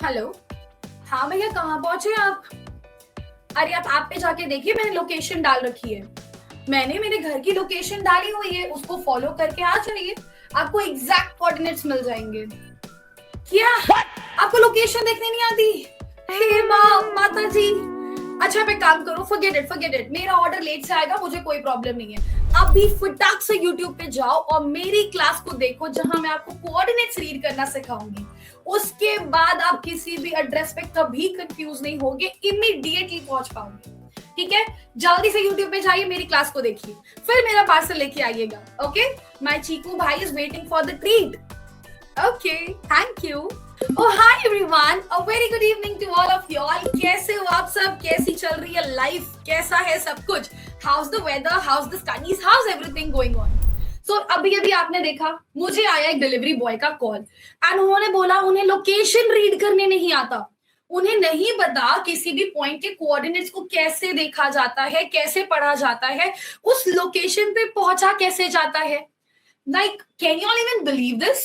Hello. हाँ भैया, कहाँ पहुंचे आप? अरे आप ऐप पे जाके देखिए, मैंने लोकेशन डाल रखी है। मैंने मेरे घर की लोकेशन डाली हुई है, उसको फॉलो करके आ जाइए। आपको एग्जैक्ट कोऑर्डिनेट्स मिल जाएंगे। क्या आपको लोकेशन देखने नहीं आती? हे माँ, माता जी। अच्छा आप एक काम करो, फॉरगेट इट, मेरा ऑर्डर लेट से आएगा, मुझे कोई प्रॉब्लम नहीं है। अभी फटाक से यूट्यूब पे जाओ और मेरी क्लास को देखो, जहां मैं आपको कोऑर्डिनेट्स रीड करना सिखाऊंगी। उसके बाद आप किसी भी एड्रेस पे कभी कंफ्यूज नहीं होगे, इमीडिएटली पहुंच पाओगे। ठीक है, जल्दी से यूट्यूब पे जाइए, मेरी क्लास को देखिए, फिर मेरा पार्सल लेके आइएगा। ओके, माय चीकू भाई is waiting for the treat. Okay, thank you. Oh hi everyone, a very good evening to all of you all. कैसे हो आप सब? कैसी चल रही है लाइफ? कैसा है सब कुछ? How's the weather? How's the studies? How's everything going on? So अभी आपने देखा, मुझे आया एक डिलीवरी बॉय का कॉल एंड उन्होंने बोला उन्हें लोकेशन रीड करने नहीं आता। उन्हें नहीं पता किसी भी पॉइंट के कोऑर्डिनेट्स को कैसे देखा जाता है, कैसे पढ़ा जाता है, उस लोकेशन पे पहुंचा कैसे जाता है। Like, can you all even believe this?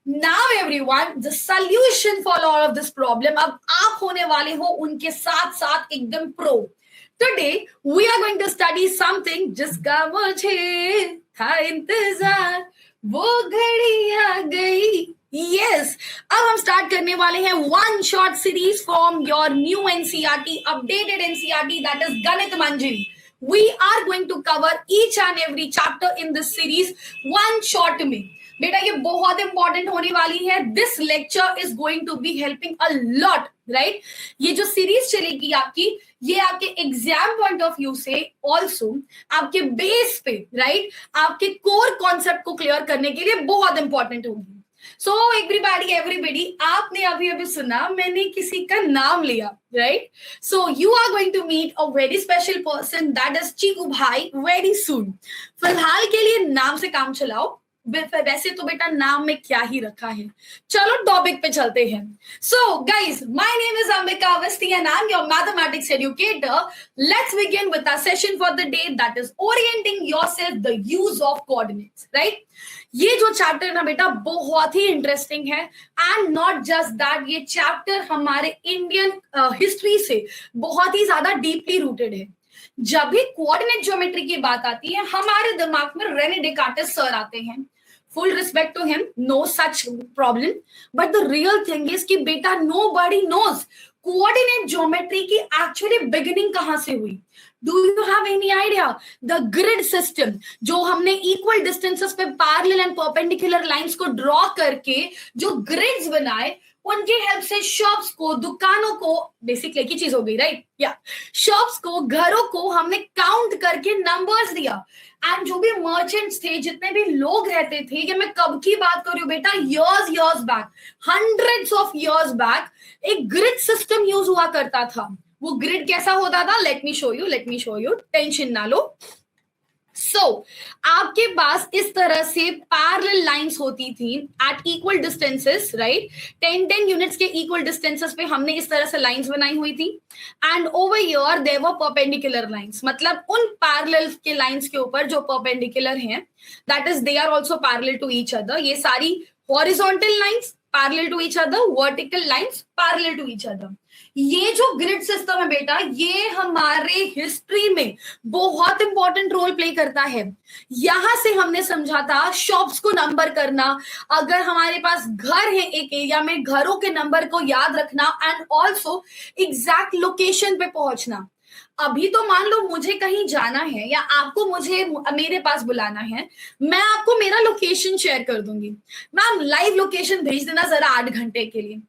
Now everyone, the solution for all of this problem, अब आप होने वाले हो उनके साथ साथ एकदम pro. Today we are going to study something जिसका मुझे था इंतजार, वो घड़ी आ गई। Yes, अब हम स्टार्ट करने वाले हैं one short series from your new NCERT, updated NCERT, that is Ganit Manjari. We are going to cover each and every chapter in this series one shot में। बेटा ये बहुत इंपॉर्टेंट होने वाली है। This lecture is going to be helping a lot, right. ये जो series चलेगी आपकी, ये आपके एग्जाम पॉइंट ऑफ व्यू से ऑल्सो आपके बेस पे, राइट, आपके कोर कॉन्सेप्ट को क्लियर करने के लिए बहुत इंपॉर्टेंट होगी। सो एवरीबडी, आपने अभी अभी सुना, मैंने किसी का नाम लिया, right. So you are going to meet a very special person, that is Chiku bhai, very सून। फिलहाल के लिए नाम से काम चलाओ, वैसे तो बेटा नाम में क्या ही रखा है। चलो टॉपिक पे चलते हैं। So guys, my name is Ambika Awasthi and I am your mathematics educator. Let's begin with our session for the day, that is orienting yourself the use of coordinates, right. ये जो चैप्टर है ना बेटा, बहुत ही इंटरेस्टिंग है एंड नॉट जस्ट दैट, ये chapter हमारे इंडियन हिस्ट्री से बहुत ही ज्यादा डीपली रूटेड है। जब भी कोऑर्डिनेट ज्योमेट्री की बात आती है, हमारे दिमाग में रेने डेकार्टिस सर आते हैं। Full respect to him, no such problem, but the real thing is कि बेटा नोबडी नोज कोऑर्डिनेट ज्योमेट्री की एक्चुअली बिगिनिंग कहां से हुई। Do you have any idea? The grid system, जो हमने इक्वल डिस्टेंसेस पे पैरेलल एंड परपेंडिकुलर लाइंस को ड्रॉ करके जो ग्रिड्स बनाए, उनकी हेल्प से शॉप्स को, दुकानों को, बेसिक एक ही चीज हो गई, राइट, या शॉप्स को, घरों को हमने काउंट करके नंबर्स दिया। एंड जो भी मर्चेंट्स थे, जितने भी लोग रहते थे, ये मैं कब की बात कर रही हूँ बेटा, years back, hundreds of years back, एक ग्रिड सिस्टम यूज हुआ करता था। वो ग्रिड कैसा होता था? Let me show you, tension ना लो। आपके पास इस तरह से पैरेलल लाइंस होती थी at equal distances, right. 10 units के इक्वल डिस्टेंसेस पे हमने इस तरह से लाइंस बनाई हुई थी and over here there were perpendicular lines, मतलब उन पैरेलल के लाइंस के ऊपर जो परपेंडिकुलर हैं, that is they are also parallel to each other. ये सारी horizontal lines parallel to each other, vertical lines parallel to each other. ये जो ग्रिड सिस्टम है बेटा, ये हमारे हिस्ट्री में बहुत इंपॉर्टेंट रोल प्ले करता है। यहां से हमने समझा था शॉप्स को नंबर करना, अगर हमारे पास घर है एक एरिया में, घरों के नंबर को याद रखना एंड ऑल्सो एग्जैक्ट लोकेशन पे पहुंचना। अभी तो मान लो मुझे कहीं जाना है या आपको मुझे मेरे पास बुलाना है, मैं आपको मेरा लोकेशन शेयर कर दूंगी। मैम लाइव लोकेशन भेज देना जरा 8 घंटे के लिए।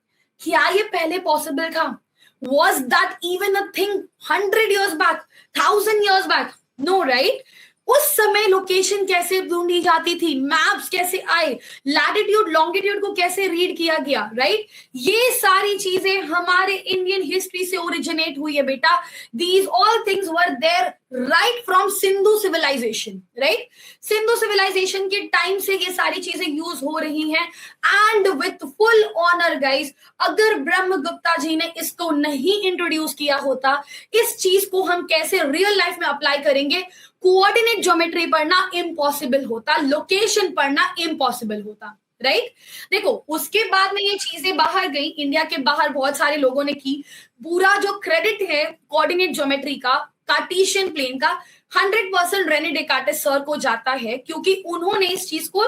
क्या ये पहले पॉसिबल था? Was that even a thing 100 years back, 1000 years back? No, right? उस समय लोकेशन कैसे ढूंढी जाती थी, मैप्स कैसे आए, लैटिट्यूड लॉन्गिट्यूड को कैसे रीड किया गया, राइट। ये सारी चीजें हमारे इंडियन हिस्ट्री से ओरिजिनेट हुई है बेटा। These all things were there right from Sindhu civilisation, right. Sindhu civilisation के टाइम से ये सारी चीजें यूज हो रही हैं and with full honour guys, अगर ब्रह्मगुप्ता जी ने इसको नहीं इंट्रोड्यूस किया होता, इस चीज को हम कैसे रियल लाइफ में अप्लाई करेंगे? कोऑर्डिनेट ज्योमेट्री पढ़ना इम्पॉसिबल होता, लोकेशन पढ़ना इम्पॉसिबल होता, राइट। देखो उसके बाद में ये चीजें बाहर गई, इंडिया के बाहर बहुत सारे लोगों ने की। पूरा जो क्रेडिट है कोऑर्डिनेट ज्योमेट्री का, कार्टेशियन प्लेन का, 100% रेने डेकार्टेस सर को जाता है, क्योंकि उन्होंने इस चीज को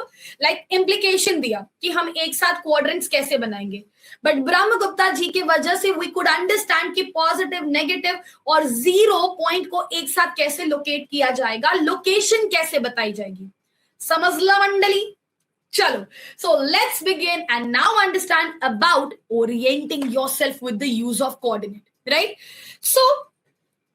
इम्प्लीकेशन दिया कि हम एक साथ क्वाड्रेंट्स कैसे बनाएंगे। बट ब्रह्मगुप्ता जी की वजह से वी कुड अंडरस्टैंड कि पॉजिटिव, नेगेटिव और 0 पॉइंट को एक साथ कैसे लोकेट किया जाएगा, लोकेशन कैसे बताई जाएगी। समझला मंडली? चलो, so let's begin and now understand about orienting yourself with the use of coordinate, right? So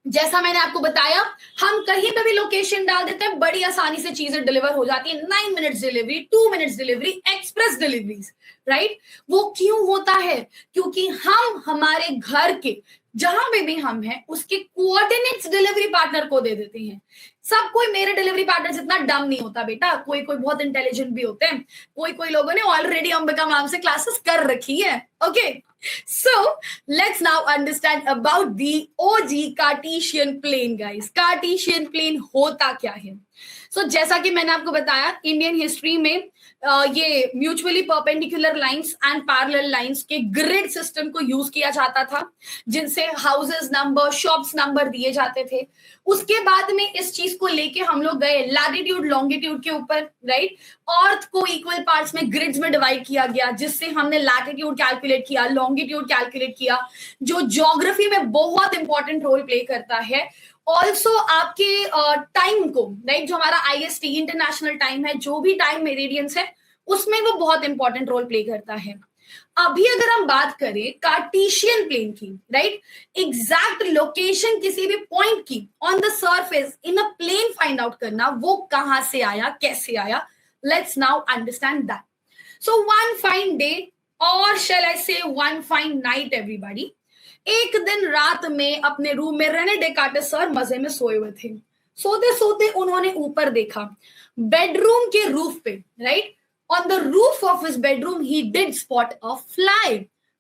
जैसा मैंने आपको बताया, हम कहीं पे भी लोकेशन डाल देते हैं, बड़ी आसानी से चीजें डिलीवर हो जाती है। 9 minutes delivery, 2 minutes delivery, express deliveries, right. वो क्यों होता है? क्योंकि हम हमारे घर के जहां पे भी हम हैं उसके कोऑर्डिनेट्स डिलीवरी पार्टनर को दे देते हैं। सब कोई मेरे डिलीवरी पार्टनर जितना डम नहीं होता बेटा, कोई कोई बहुत इंटेलिजेंट भी होते हैं, कोई कोई लोगों ने ऑलरेडी अंबिका मैम से क्लासेस कर रखी है। Okay, so let's now understand about the OG Cartesian plane guys. Cartesian plane होता क्या है? सो जैसा कि मैंने आपको बताया, इंडियन हिस्ट्री में ये mutually perpendicular lines and parallel lines के ग्रिड सिस्टम को यूज किया जाता था, जिनसे हाउसेस नंबर, शॉप्स नंबर दिए जाते थे। उसके बाद में इस चीज को लेके हम लोग गए लैटिट्यूड लॉन्गिट्यूड के ऊपर, राइट। अर्थ को इक्वल पार्ट्स में, ग्रिड्स में डिवाइड किया गया, जिससे हमने लैटिट्यूड कैलकुलेट किया, लॉन्गिट्यूड कैलकुलेट किया, जो ज्योग्राफी में बहुत इंपॉर्टेंट रोल प्ले करता है। ऑल्सो आपके टाइम को, राइट, जो हमारा IST इंटरनेशनल टाइम है, जो भी टाइम मेरिडियंस है, उसमें वो बहुत इंपॉर्टेंट रोल प्ले करता है। अभी अगर हम बात करें कार्टेशियन प्लेन की, राइट, एग्जैक्ट लोकेशन किसी भी पॉइंट की on the surface in a plane find out करना, वो कहां से आया, कैसे आया, let's now understand that. So one fine day, और शैल आई से वन फाइन नाइट एवरीबॉडी, एक दिन रात में अपने रूम में रेने डेकार्टेस सर मजे में सोए हुए थे। सोते सोते उन्होंने ऊपर देखा, बेडरूम के रूफ पे, right, on the roof of his bedroom he did spot a fly.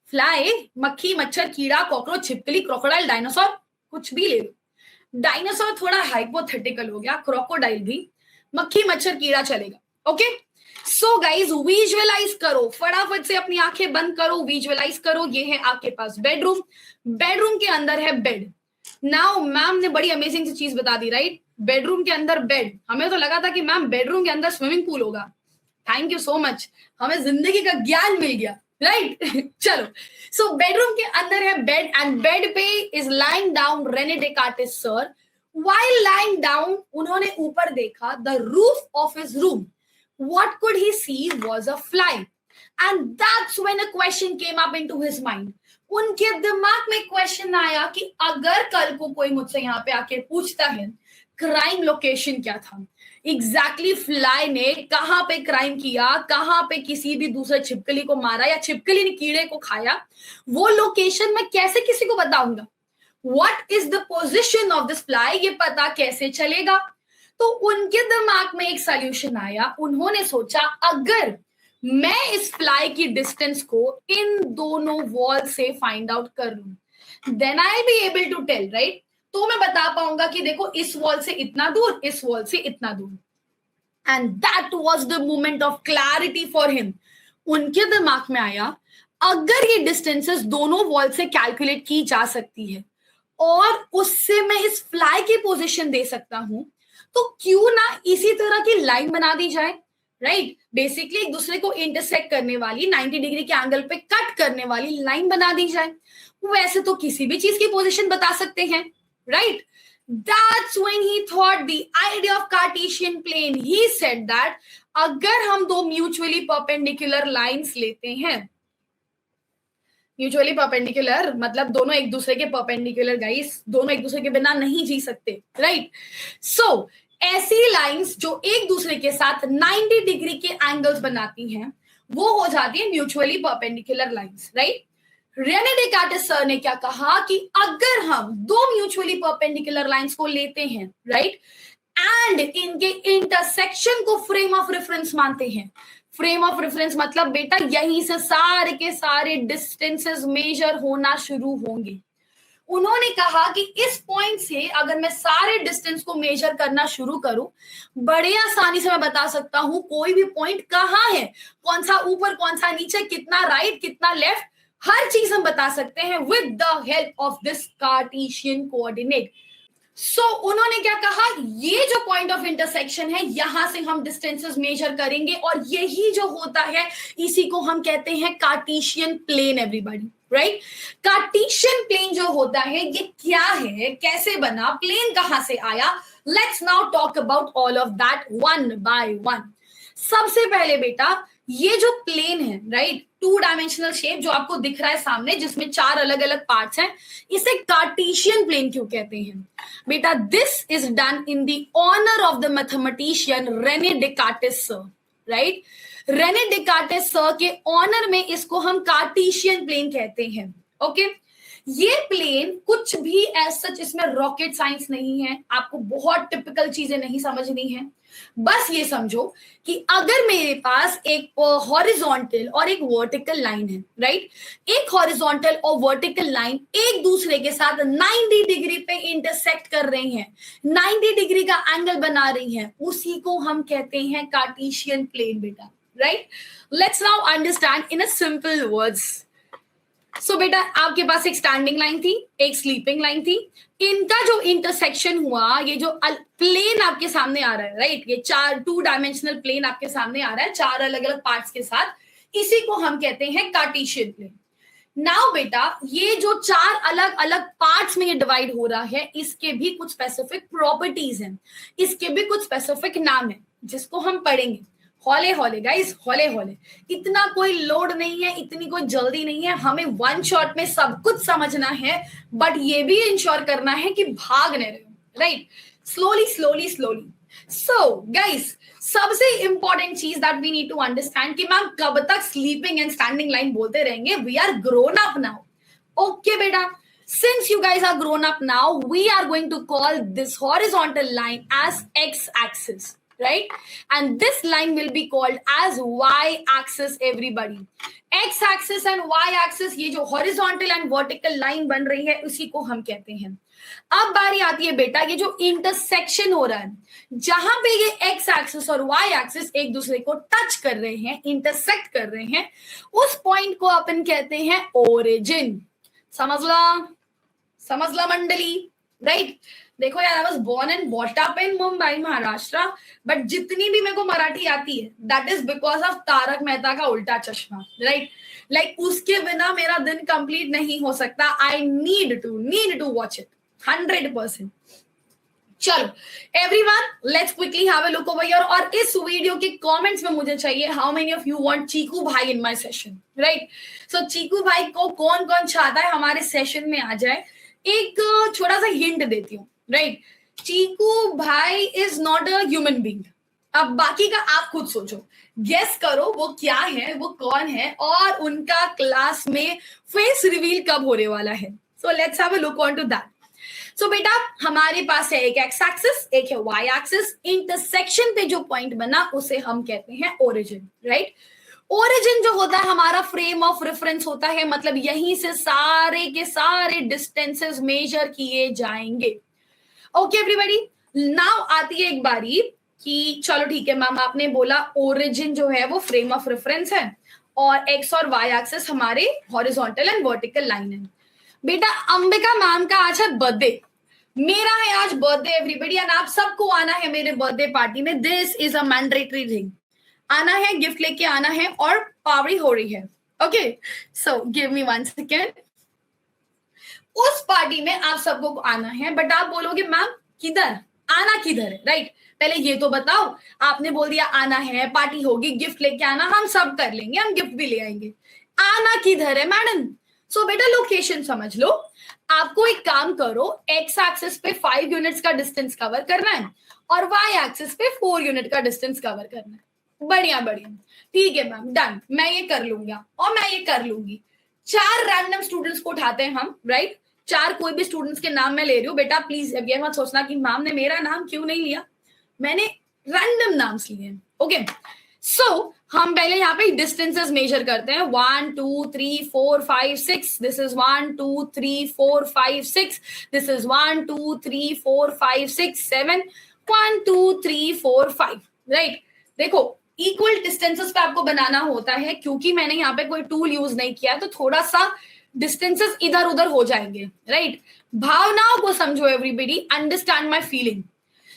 Fly, मक्खी, मच्छर, कीड़ा, कॉकरोच, छिपकली, क्रोकोडाइल, डायनासोर, कुछ भी ले लो। डायनासोर थोड़ा हाइपोथेटिकल हो गया, क्रोकोडाइल भी, मक्खी, मच्छर, कीड़ा चलेगा। ओके, सो गाइज विजुअलाइज करो, फटाफट से अपनी आंखें बंद करो, विजुअलाइज करो। ये है आपके पास बेडरूम, बेडरूम के अंदर है बेड। नाउ मैम ने बड़ी अमेजिंग सी चीज बता दी, राइट, बेडरूम के अंदर बेड। हमें तो लगा था कि मैम बेडरूम के अंदर स्विमिंग पूल होगा। थैंक यू सो मच, हमें जिंदगी का ज्ञान मिल गया, राइट। चलो, सो बेडरूम के अंदर है बेड, एंड बेड पे is lying down Rene Descartes sir. While lying down, उन्होंने ऊपर देखा, the roof of his room, what could he see was a fly, and that's when a question came up into his mind. उनके दिमाग में question आया कि अगर कल को कोई मुझसे यहाँ पे आके पूछता है क्राइम लोकेशन क्या था, एग्जैक्टली फ्लाई ने कहाँ पे क्राइम किया, कहाँ पे किसी भी दूसरे छिपकली को मारा या छिपकली ने कीड़े को खाया, वो लोकेशन मैं कैसे किसी को बताऊंगा? What is the position of this fly, ये पता कैसे चलेगा? तो उनके दिमाग में एक सॉल्यूशन आया। उन्होंने सोचा अगर मैं इस फ्लाई की डिस्टेंस को इन दोनों वॉल से फाइंड आउट कर लूं, then I be able to tell, right, तो मैं बता पाऊंगा कि देखो इस वॉल से इतना दूर, इस वॉल से इतना दूर। And that was the moment of clarity for him. उनके दिमाग में आया अगर ये डिस्टेंसेस दोनों वॉल से कैलकुलेट की जा सकती है और उससे मैं इस फ्लाई की पोजीशन दे सकता हूं, तो क्यों ना इसी तरह की लाइन बना दी जाए, राइट। बेसिकली एक दूसरे को इंटरसेक्ट करने वाली, 90 डिग्री के एंगल पे कट करने वाली लाइन बना दी जाए। वैसे तो किसी भी चीज की पोजीशन बता सकते हैं, right. That's when he thought the idea of Cartesian plane. He said that अगर हम दो म्यूचुअली परपेंडिकुलर लाइंस लेते हैं, म्यूचुअली परपेंडिकुलर मतलब दोनों एक दूसरे के परपेंडिकुलर गाइस, दोनों एक दूसरे के बिना नहीं जी सकते, राइट। सो ऐसी लाइंस जो एक दूसरे के साथ 90 डिग्री के एंगल्स बनाती हैं, वो हो जाती है mutually perpendicular lines, right. Rene Descartes sir ने क्या कहा कि अगर हम दो म्यूचुअली परपेंडिकुलर लाइंस को लेते हैं, राइट, एंड इनके इंटरसेक्शन को फ्रेम ऑफ रेफरेंस मानते हैं। फ्रेम ऑफ रेफरेंस मतलब बेटा यहीं से सारे के सारे डिस्टेंसेस मेजर होना शुरू होंगे। उन्होंने कहा कि इस पॉइंट से अगर मैं सारे डिस्टेंस को मेजर करना शुरू करूं, बड़े आसानी से मैं बता सकता हूं कोई भी पॉइंट कहाँ है, कौन सा ऊपर कौन सा नीचे, कितना राइट कितना लेफ्ट, हर चीज हम बता सकते हैं with the help of this Cartesian coordinate. So उन्होंने क्या कहा, ये जो पॉइंट ऑफ इंटरसेक्शन है यहां से हम डिस्टेंसेस मेजर करेंगे और यही जो होता है इसी को हम कहते हैं Cartesian plane. Everybody right, Cartesian plane जो होता है ये क्या है, कैसे बना, प्लेन कहां से आया, let's now talk about all of that one by one. सबसे पहले बेटा ये जो प्लेन है राइट, 2 डायमेंशनल शेप जो आपको दिख रहा है सामने जिसमें 4 अलग अलग पार्ट्स हैं, इसे कार्टेशियन प्लेन क्यों कहते हैं बेटा? This is done in the honour of the mathematician Rene Descartes sir, right. Rene Descartes sir के ऑनर में इसको हम कार्टेशियन प्लेन कहते हैं। ओके, ये प्लेन कुछ भी एज सच इसमें रॉकेट साइंस नहीं है, आपको बहुत टिपिकल चीजें नहीं समझनी है। बस ये समझो कि अगर मेरे पास एक हॉरिजॉन्टल और एक वर्टिकल लाइन है राइट, एक हॉरिजॉन्टल और वर्टिकल लाइन एक दूसरे के साथ 90 डिग्री पे इंटरसेक्ट कर रही हैं, 90 डिग्री का एंगल बना रही हैं, उसी को हम कहते हैं कार्टेशियन प्लेन बेटा, right. Let's now understand in a simple words. So बेटा आपके पास एक स्टैंडिंग लाइन थी, एक स्लीपिंग लाइन थी, इनका जो इंटरसेक्शन हुआ, ये जो प्लेन आपके सामने आ रहा है राइट, ये 2 डायमेंशनल प्लेन आपके सामने आ रहा है 4 अलग अलग पार्ट्स के साथ, इसी को हम कहते हैं कार्टेशियन प्लेन। नाउ बेटा ये जो 4 अलग अलग पार्ट्स में ये डिवाइड हो रहा है, इसके भी कुछ स्पेसिफिक प्रॉपर्टीज हैं, इसके भी कुछ स्पेसिफिक नाम है जिसको हम पढ़ेंगे हौले हौले गाइस, हौले हौले। इतना कोई लोड नहीं है, इतनी कोई जल्दी नहीं है, हमें वन शॉट में सब कुछ समझना है, बट ये भी इंश्योर करना है कि भाग नहीं रहे, right, slowly slowly slowly. So guys सबसे इंपॉर्टेंट चीज that we need to understand कि मैम कब तक स्लीपिंग एंड स्टैंडिंग लाइन बोलते रहेंगे, we are grown up now. Okay बेटा, since you guys are grown up now, we are going to call this horizontal line as x-axis, right? And this line will be called as y-axis everybody. x-axis and y-axis ये जो horizontal and vertical line बन रही है उसी को हम कहते हैं। अब बारी आती है बेटा ये जो इंटरसेक्शन हो रहा है, जहां पे ये x-axis और y-axis एक दूसरे को टच कर रहे हैं, इंटरसेक्ट कर रहे हैं, उस पॉइंट को अपन कहते हैं ओरिजिन। समझला मंडली, राइट। देखो यार, I was born and bought up in Mumbai Maharashtra, but जितनी भी मेरे को मराठी आती है that is because of Tarak Mehta ka Ulta चश्मा, राइट। लाइक उसके बिना मेरा दिन कंप्लीट नहीं हो सकता। I need to watch it 100%। चलो everyone, let's quickly have a look over here. और इस वीडियो के कमेंट्स में मुझे चाहिए how many of you want Chiku bhai in my session, right. So Chiku bhai को कौन कौन चाहता है हमारे सेशन में आ जाए। एक छोटा सा हिंट देती हूँ, राइट। चीकू भाई is not a human being. अब बाकी का आप खुद सोचो, गेस करो वो क्या है, वो कौन है, और उनका क्लास में फेस रिवील कब होने वाला है। So let's have a look on to that. So बेटा हमारे पास है एक एक्स एक्सिस, एक है वाई एक्सिस, इंटरसेक्शन पे जो पॉइंट बना उसे हम कहते हैं ओरिजिन, राइट। ओरिजिन जो होता है हमारा फ्रेम ऑफ रेफरेंस होता है, मतलब यहीं से सारे के सारे डिस्टेंसेस मेजर किए जाएंगे। ओके एवरीबॉडी, नाउ आती है एक बारी कि चलो ठीक है मैम, आपने बोला ओरिजिन जो है वो फ्रेम ऑफ रेफरेंस है और एक्स और वाई एक्सिस हमारे हॉरिजॉन्टल एंड वर्टिकल लाइन है। बेटा अंबिका मैम का आज है बर्थडे, मेरा है आज बर्थडे एवरीबॉडी, एंड आप सबको आना है मेरे बर्थडे पार्टी में। This is a mandatory thing, आना है, गिफ्ट लेके आना है, और पार्टी हो रही है। Okay so give me 1 second. उस पार्टी में आप सबको आना है, बट आप बोलोगे मैम किधर आना, किधर है, राइट। पहले ये तो बताओ, आपने बोल दिया आना है, पार्टी होगी, गिफ्ट लेके आना, हम सब कर लेंगे, हम गिफ्ट भी ले आएंगे, आना किधर है मैडम। सो बेटा लोकेशन समझ लो, आपको एक काम करो, एक्स एक्सिस पे 5 यूनिट्स का डिस्टेंस कवर करना है और वाई एक्सिस पे 4 यूनिट का डिस्टेंस कवर करना है। बढ़िया बढ़िया, ठीक है मैम, डन, मैं ये कर लूंगा और मैं ये कर लूंगी। 4 रैंडम स्टूडेंट्स को उठाते हैं हम, राइट। 4 कोई भी स्टूडेंट्स के नाम मैं ले रही हूँ बेटा, प्लीज अब ये मत सोचना कि मैम ने मेरा नाम क्यों नहीं लिया, मैंने रैंडम नाम लिए हैं। ओके सो हम पहले यहाँ पे डिस्टेंसेस मेजर करते हैं 1 2 3 4 5 6 this is 1 2 3 4 5 6 this is 1 2 3 4 5 6 7 1 2 3 4 5 right. देखो इक्वल डिस्टेंसेस पे आपको बनाना होता है, क्योंकि मैंने यहाँ पे कोई टूल यूज नहीं किया तो थोड़ा सा डिस्टेंसेस इधर उधर हो जाएंगे राइट। भावनाओं को समझो everybody, understand my feeling.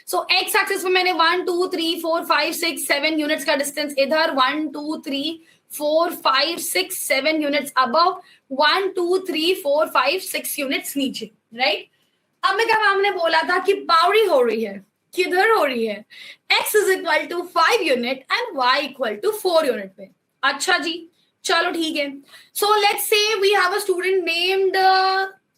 So x axis पे मैंने 1 2 3 4 5 6 7 यूनिट्स का डिस्टेंस इधर, 1 2 3 4 5 6 7 यूनिट्स अबव, 1 2 3 4 5 6 यूनिट्स नीचे राइट। अब मैं क्या हमने बोला था कि बावड़ी हो रही है, किधर हो रही है, x is equal to 5 unit and y equal to 4 unit पे। अच्छा जी चलो ठीक है। So let's say we have a student named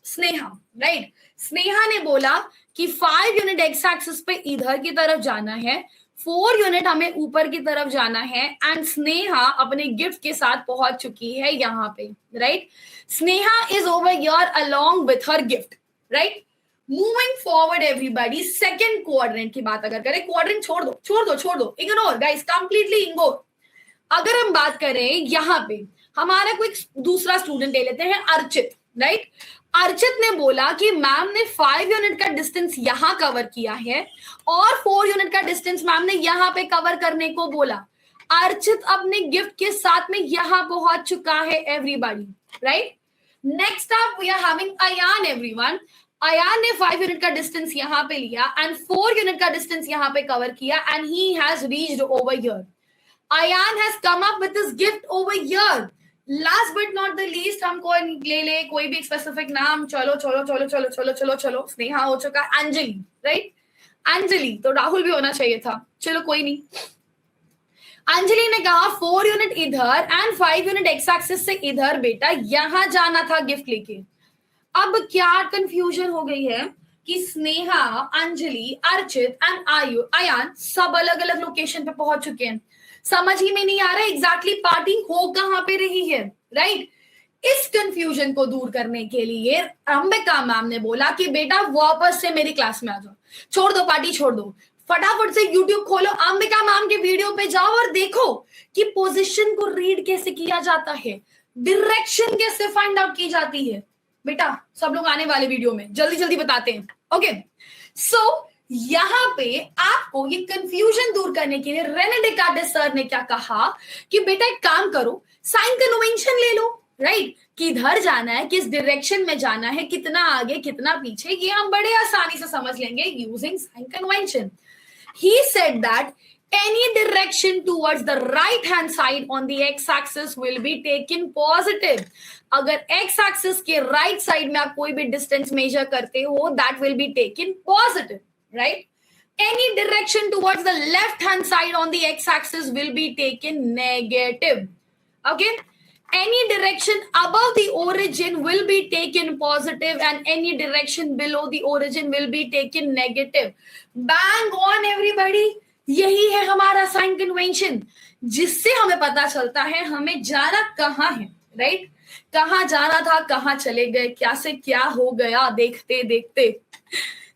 Sneha right. Sneha ने बोला कि 5 यूनिट एक्स एक्सिस पे इधर की तरफ जाना है, 4 यूनिट हमें ऊपर की तरफ जाना है एंड स्नेहा अपने गिफ्ट के साथ पहुंच चुकी है यहाँ पे right. Sneha is over here along with her gift right. Moving forward everybody, second quadrant की बात अगर करें, क्वाड्रेंट छोड़ दो इग्नोर गाइस, कंप्लीटली इग्नोर। अगर हम बात करें यहाँ पे हमारा कोई दूसरा स्टूडेंट ले लेते हैं अर्चित राइट। अर्चित ने बोला कि मैम ने 5 यूनिट का डिस्टेंस यहाँ कवर किया है और 4 यूनिट का डिस्टेंस मैम ने यहाँ पे कवर करने को बोला। अर्चित अपने गिफ्ट के साथ में यहाँ पहुंच चुका है everybody right. Next up we are having Ayaan everyone. Ayaan ने 5 यूनिट का डिस्टेंस यहाँ पे लिया एंड 4 यूनिट का डिस्टेंस यहाँ पे कवर किया and he has reached over here. Ayaan has come up with his gift over here. Last but not the least हम ले कोई भी स्पेसिफिक नाम, चलो चलो चलो चलो चलो चलो चलो, स्नेहा हो चुका, अंजलि राइट। अंजलि तो राहुल भी होना चाहिए था, चलो कोई नहीं। अंजलि ने कहा 4 यूनिट इधर एंड 5 यूनिट एक्स एक्सिस से इधर बेटा यहां जाना था गिफ्ट लेके। अब क्या कंफ्यूजन हो गई है कि स्नेहा, अंजलि, अर्चित एंड अयान सब अलग अलग लोकेशन पे पहुंच चुके हैं। समझ ही में नहीं आ रहा एग्जैक्टली पार्टी हो कहां पे रही है राइट। इस कंफ्यूजन को दूर करने के लिए अंबिका मैम ने बोला कि बेटा वापस से मेरी क्लास में आ जाओ, छोड़ दो पार्टी छोड़ दो, फटाफट से यूट्यूब खोलो, अंबिका मैम के वीडियो पे जाओ और देखो कि पोजीशन को रीड कैसे किया जाता है, डायरेक्शन कैसे फाइंड आउट की जाती है। बेटा सब लोग आने वाले वीडियो में जल्दी जल्दी बताते हैं ओके। सो यहाँ पे आपको ये कंफ्यूजन दूर करने के लिए रेने डेकार्टेस सर ने क्या कहा कि बेटा एक काम करो, साइन कन्वेंशन ले लो राइट। किधर जाना है, किस डायरेक्शन में जाना है, कितना आगे कितना पीछे, ये हम बड़े आसानी से समझ लेंगे using sign convention. He said that any direction towards the right hand side on the x axis will be taken positive। अगर x axis के right side में आप कोई भी distance measure करते हो that will be taken positive right। any direction towards the left hand side on the x axis will be taken negative okay। any direction above the origin will be taken positive and any direction below the origin will be taken negative। bang on everybody, यही है हमारा sign convention, जिससे हमें पता चलता है हमें जाना कहाँ है राइट। कहाँ जाना था, कहाँ चले गए, क्या से क्या हो गया देखते देखते।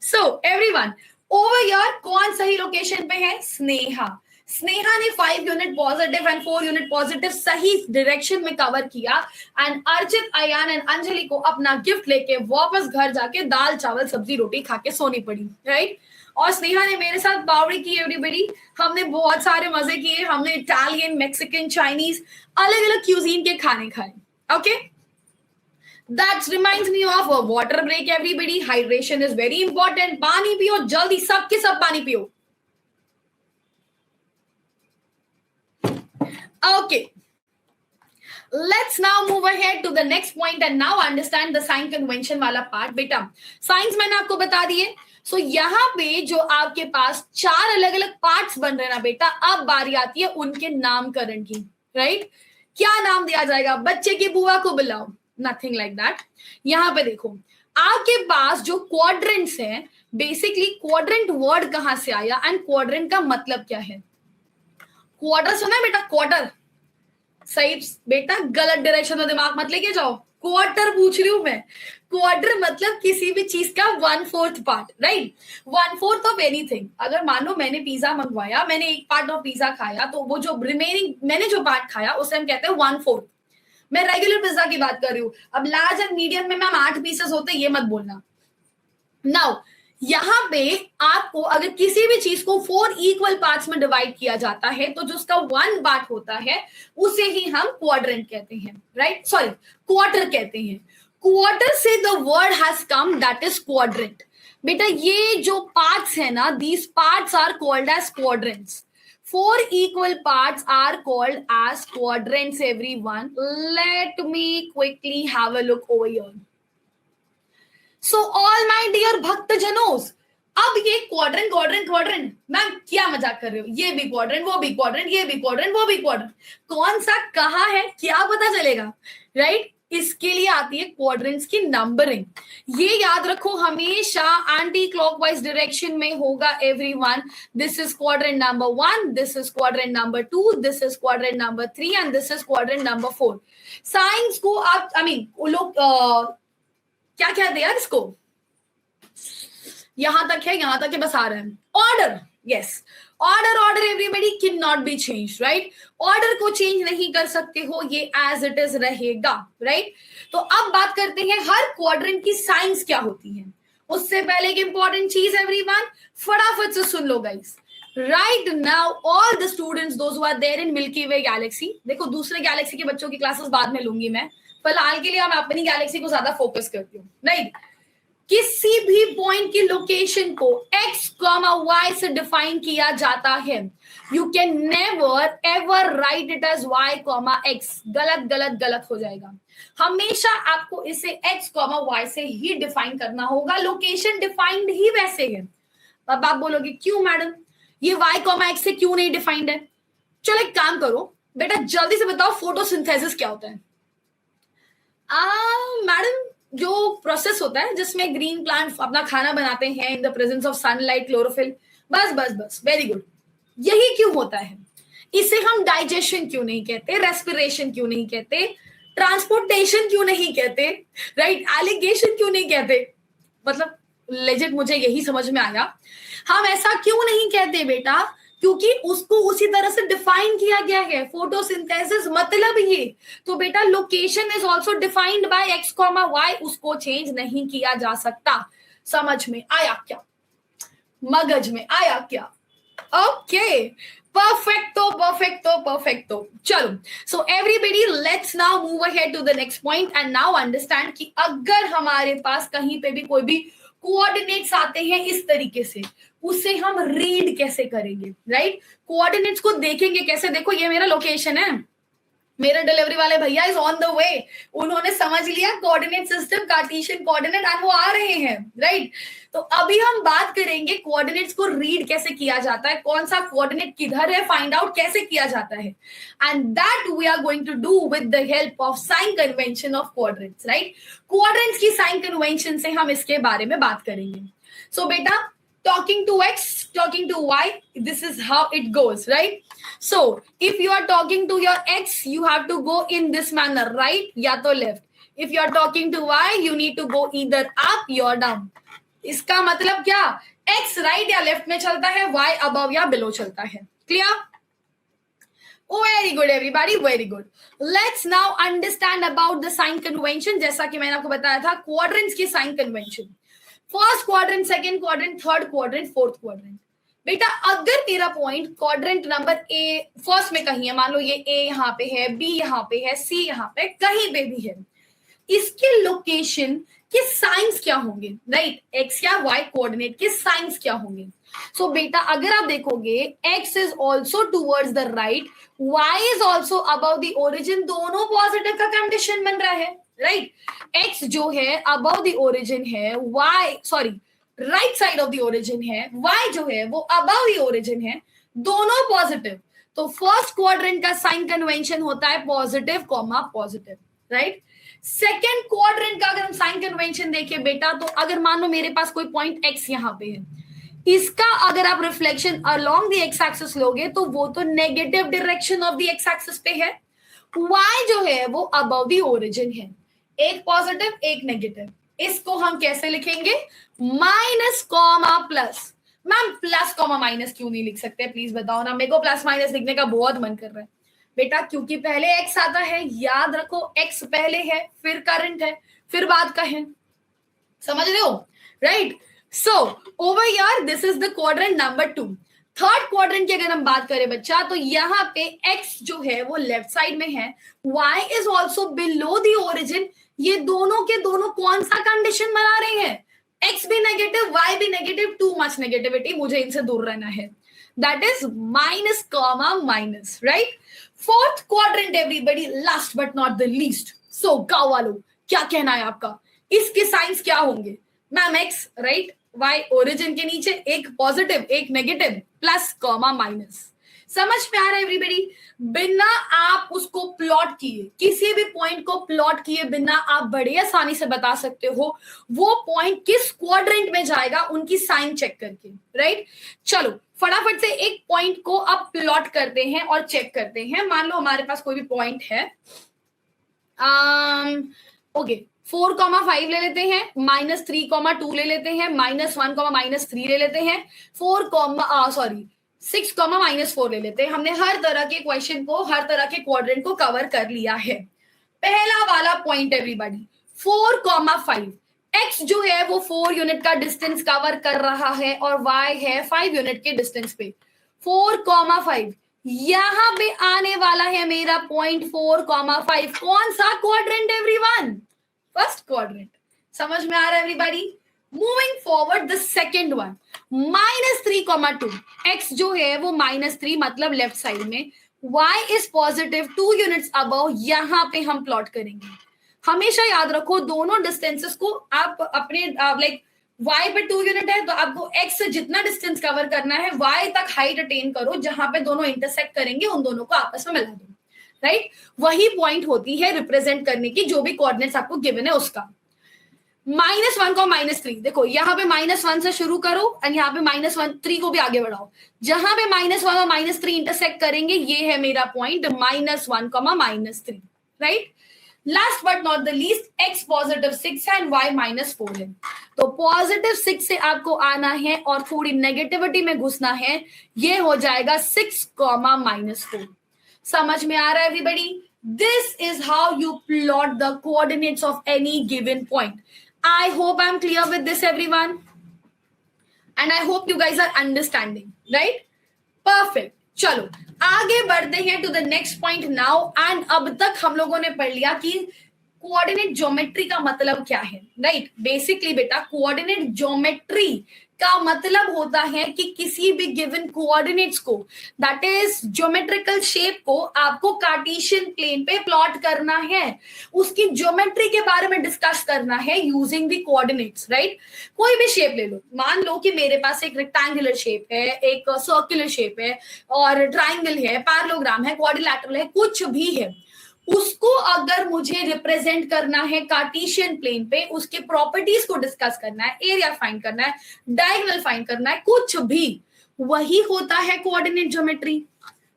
सो एवरीवन ओवर हियर कौन सही लोकेशन पे है, स्नेहा। स्नेहा ने 5 unit positive and 4 unit positive सही डायरेक्शन में कवर किया एंड अर्चित, अयान एंड अंजलि को अपना गिफ्ट लेके वापस घर जाके दाल चावल सब्जी रोटी खा के सोनी पड़ी राइट। और स्नेहा ने मेरे साथ बावड़ी की एवरीबॉडी, हमने बहुत सारे मजे किए, हमने इटालियन, मैक्सिकन, चाइनीज अलग अलग क्यूजीन के खाने खाए okay. That reminds me of a water break everybody। Hydration is very important। पानी पियो जल्दी, सबके सब पानी पियो okay। Let's now move ahead to the next point and now understand the sign convention वाला पार्ट। बेटा साइंस मैंने आपको बता दिए। सो यहाँ पे जो आपके पास 4 अलग अलग पार्ट्स बन रहे हैं ना बेटा, अब बारी आती है उनके नामकरण की राइट। क्या नाम दिया जाएगा, बच्चे की बुआ को बुलाओ, नथिंग लाइक दैट। यहाँ पे देखो आपके पास जो क्वाड्रेंट्स हैं, बेसिकली क्वाड्रेंट वर्ड कहाँ से आया एंड क्वाड्रेंट का मतलब क्या है। क्वार्टर सुना है बेटा, क्वार्टर सही बेटा, गलत डायरेक्शन में दिमाग मत लेके जाओ क्वार्टर पूछ रही हूं मैं। क्वार्टर मतलब किसी भी चीज का 1/4 पार्ट, राइट? 1/4 of anything. अगर मान लो मैंने पिज्जा मंगवाया, मैंने एक पार्ट ऑफ पिज्जा खाया, तो वो जो रिमेनिंग मैंने जो पार्ट खाया उसे हम कहते हैं 1/4। मैं रेगुलर पिज्जा की बात कर रही हूँ। अब लार्ज एंड मीडियम में मैम 8 पीसेस होते, ये मत बोलना। नाउ यहां पे आपको अगर किसी भी चीज को 4 इक्वल पार्ट्स में डिवाइड किया जाता है तो जो उसका 1 पार्ट होता है उसे ही हम क्वाड्रेंट कहते हैं, राइट? सॉरी, क्वार्टर कहते हैं। क्वार्टर से the word has come, that is quadrant. बेटा ये जो पार्ट्स है ना, these parts are called as quadrants. 4 equal parts are called as quadrants, everyone. Let me quickly have a look over here. So all my dear भक्त जनोस, अब ये quadrant quadrant quadrant, ma'am क्या मजाक कर रहे हो? ये भी क्वाड्रेंट, वो भी क्वाड्रेंट, ये भी क्वाड्रेंट, वो भी क्वाड्रेंट, कौन सा कहाँ है क्या पता चलेगा, राइट? इसके लिए आती है क्वाड्रेंट्स की नंबरिंग। ये याद रखो हमेशा एंटी क्लॉकवाइज डायरेक्शन में होगा everyone. This is quadrant number 1, this is quadrant number 2, this is quadrant number 3 and this is quadrant number 4। Science को आप लोग क्या कहते हैं यार इसको? यहां तक है, यहां तक है, बस आ रहे हैं। Order, yes, order everybody can not be change, right? Order को चेंज नहीं कर सकते हो, ये एज इट इज रहेगा, राइट? तो अब बात करते हैं हर क्वाड्रेंट की साइंस क्या होती है। उससे पहले एक इंपॉर्टेंट चीज एवरीवन, फटाफट से सुन लो guys. Right now all the students those who are there in Milky Way galaxy, देखो दूसरे गैलेक्सी के बच्चों की क्लासेस बाद में लूंगी मैं, फिलहाल के लिए मैं अपनी गैलेक्सी को ज्यादा फोकस करती हूँ, राइट? किसी भी पॉइंट की लोकेशन को x, y से डिफाइन किया जाता है। You can never ever write it as y, x। गलत गलत गलत हो जाएगा। हमेशा आपको इसे x, y से ही डिफाइन करना होगा। लोकेशन डिफाइंड ही वैसे है। अब आप बोलोगे क्यों मैडम, ये y, x से क्यों नहीं डिफाइंड है? चलो एक काम करो बेटा, जल्दी से बताओ फोटोसिंथेसिस क्या होता है? मैडम जो प्रोसेस होता है जिसमें ग्रीन प्लांट अपना खाना बनाते हैं in the presence of sunlight, chlorophyll, बस बस बस, वेरी गुड। यही क्यों होता है? इसे हम डाइजेशन क्यों नहीं कहते, रेस्पिरेशन क्यों नहीं कहते, ट्रांसपोर्टेशन क्यों नहीं कहते, राइट? एलिगेशन क्यों नहीं कहते? मतलब लेजिट मुझे यही समझ में आया। हम ऐसा क्यों नहीं कहते बेटा? क्योंकि उसको उसी तरह से डिफाइन किया गया है। फोटोसिंथेसिस मतलब ये। तो बेटा location is also defined by x, y, उसको चेंज नहीं किया जा सकता। समझ में आया क्या? मगज में आया क्या? Okay, perfecto perfecto perfecto. चलो, so everybody let's now move ahead to the next point and now understand कि अगर हमारे पास कहीं पे भी कोई भी कोऑर्डिनेट्स आते हैं इस तरीके से, उसे हम रीड कैसे करेंगे, राइट? कोऑर्डिनेट्स को देखेंगे कैसे? देखो ये मेरा लोकेशन है, मेरे डिलीवरी वाले भैया इज ऑन द वे, उन्होंने समझ लिया कोऑर्डिनेट सिस्टम, कार्टेशियन कोऑर्डिनेट, और वो आ रहे हैं, राइट? तो अभी हम बात करेंगे कोऑर्डिनेट्स को रीड कैसे किया जाता है, कौन सा कोऑर्डिनेट किधर है, फाइंड आउट कैसे किया जाता है, and that we are going to do with the help of sign convention of quadrants, right? Quadrants की साइन कन्वेंशन से हम इसके बारे में बात करेंगे। सो बेटा, talking to x, talking to y, this is how it goes, right? So if you are talking to your x, you have to go in this manner, right? या तो left. If you are talking to y, you need to go either up or down. इसका मतलब क्या? x right या left में चलता है, y above या below चलता है। Clear? Oh, very good everybody, very good. Let's now understand about the sign convention. जैसा कि मैंने आपको बताया था quadrants की sign convention. First quadrant, second quadrant, third quadrant, fourth quadrant. बेटा अगर तेरा point quadrant number A first में कहीं है, मान लो ये ए यहाँ पे है, बी यहाँ पे है, सी यहाँ पे, कहीं पे भी है, इसके लोकेशन के साइंस क्या होंगे, राइट? एक्स या वाई कोऑर्डिनेट के साइंस क्या होंगे? सो बेटा अगर आप देखोगे x is also towards the right, y is also above the origin, दोनों पॉजिटिव का कंडीशन बन रहा है, राइट? एक्स जो है अबव द ओरिजिन है, y sorry right side of the origin है, वाई जो है वो अबव द ओरिजिन है, दोनों पॉजिटिव। तो फर्स्ट क्वाड्रेंट का साइन कन्वेंशन होता है positive comma positive, right? Second quadrant का अगर हम साइन कन्वेंशन देखें बेटा, तो अगर मान लो मेरे पास कोई पॉइंट एक्स यहाँ पे है, इसका अगर आप reflection along the x axis लोगे तो वो तो negative direction of the x axis पे है, y जो है वो अबव द ओरिजिन है। एक पॉजिटिव एक नेगेटिव, इसको हम कैसे लिखेंगे? Minus comma plus. Ma'am plus comma minus क्यों नहीं लिख सकते, प्लीज बताओ ना, मेरे को प्लस माइनस लिखने का बहुत मन कर रहा है बेटा, क्योंकि पहले एक्स आता है, याद रखो एक्स पहले है, फिर करंट है, फिर बाद का है, समझ रहे हो, right? So over here this is the quadrant number 2। Third quadrant की अगर हम बात करें बच्चा, तो यहाँ पे x जो है वो लेफ्ट साइड में है, y is also below the origin. ये दोनों के दोनों कौन सा कंडीशन बना रहे हैं? x भी नेगेटिव, y भी नेगेटिव, टू मच नेगेटिविटी, मुझे इनसे दूर रहना है। That is minus comma minus, right? Fourth quadrant everybody, last but not the least. So गाँव वालों क्या कहना है आपका, इसके साइंस क्या होंगे? Ma'am x, right, y origin के नीचे, एक पॉजिटिव एक नेगेटिव, प्लस कॉमा माइनस। समझ में आ रहा है एवरीबॉडी? बिना आप उसको प्लॉट किए, किसी भी पॉइंट को प्लॉट किए बिना आप बड़े आसानी से बता सकते हो वो पॉइंट किस क्वाड्रेंट में जाएगा, उनकी साइन चेक करके, राइट? चलो फटाफट से एक पॉइंट को अब प्लॉट करते हैं और चेक करते हैं। मान लो हमारे पास कोई भी पॉइंट है, ओके, 4,5 ले लेते हैं, -3,2 ले लेते हैं, -1,-3 ले लेते हैं, 6,-4 ले लेते हैं। हमने हर तरह के क्वेश्चन को, हर तरह के क्वाड्रेंट को कवर कर लिया है। पहला वाला पॉइंट एवरीबॉडी, 4,5, x जो है वो 4 यूनिट का डिस्टेंस कवर कर रहा है और y है 5 यूनिट के डिस्टेंस पे। 4,5 यहां पे आने वाला है मेरा पॉइंट 4,5। कौन सा क्वाड्रेंट एवरीवन? First quadrant. समझ में आ रहा है everybody? Moving forward the second one, -3,2, x जो है वो -3 मतलब लेफ्ट साइड में, y is positive 2 units above, यहां पे हम प्लॉट करेंगे। हमेशा याद रखो दोनों डिस्टेंसेस को आप अपने लाइक y पे 2 यूनिट है तो आपको x से जितना डिस्टेंस कवर करना है y तक हाइट अटेन करो, जहां पे दोनों इंटरसेक्ट करेंगे उन दोनों को आपस में मिला दो, राइट? वही पॉइंट होती है रिप्रेजेंट करने की, जो भी कोऑर्डिनेट्स आपको गिवन है उसका। -1 को -3, देखो यहाँ पे -1 से शुरू करो और यहाँ पे -3 को भी आगे बढ़ाओ, जहां पे -1 और -3 इंटरसेक्ट करेंगे ये है मेरा point -1, -3, right? Last but not the least, x positive 6 है एंड y -4 है, तो पॉजिटिव 6 से आपको आना है और थोड़ी नेगेटिविटी में घुसना है, ये हो जाएगा 6, -4। समझ में आ रहा है everybody? This is how you plot the coordinates of any given point. I hope I'm clear with this everyone and I hope you guys are understanding, right? Perfect. चलो आगे बढ़ते हैं to the next point now. And अब तक हम लोगों ने पढ़ लिया कि कोऑर्डिनेट ज्योमेट्री का मतलब क्या है, राइट? बेसिकली बेटा कोऑर्डिनेट ज्योमेट्री का मतलब होता है कि किसी भी गिवन कोऑर्डिनेट्स को, दैट इज ज्योमेट्रिकल शेप को आपको कार्टेशियन प्लेन पे प्लॉट करना है, उसकी ज्योमेट्री के बारे में डिस्कस करना है यूजिंग द कोऑर्डिनेट्स, राइट? कोई भी शेप ले लो, मान लो कि मेरे पास एक रेक्टेंगुलर शेप है, एक सर्कुलर शेप है और ट्राइंगल है, पैरेललोग्राम है, क्वाड्रिलैटरल है, कुछ भी है, उसको अगर मुझे रिप्रेजेंट करना है कार्टेशियन प्लेन पे, उसके प्रॉपर्टीज को डिस्कस करना है, एरिया फाइंड करना है, डायगोनल फाइंड करना है, कुछ भी, वही होता है कोऑर्डिनेट ज्योमेट्री।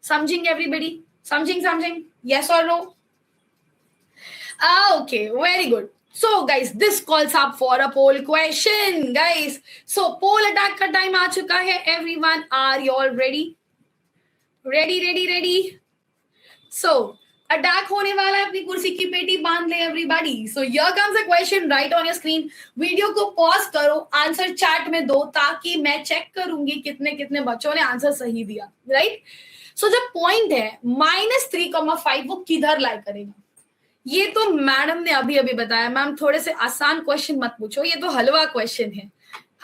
समझेंगे एवरीबॉडी? समझिंग यस और no? Okay, very good. So guys, this calls up for a poll question, guys. So poll attack का टाइम आ चुका है। Everyone, are you all ready? Ready? So attack होने वाला है, अपनी कुर्सी की पेटी बांध ले everybody. So here comes a question right on your screen. Video को पॉज करो, आंसर चैट में दो ताकि मैं चेक करूंगी कितने कितने बच्चों ने आंसर सही दिया, राइट? सो जो पॉइंट है -3,5 वो किधर लाई करेगा, ये तो मैडम ने अभी अभी बताया। मैम थोड़े से आसान क्वेश्चन मत पूछो, ये तो हलवा क्वेश्चन है।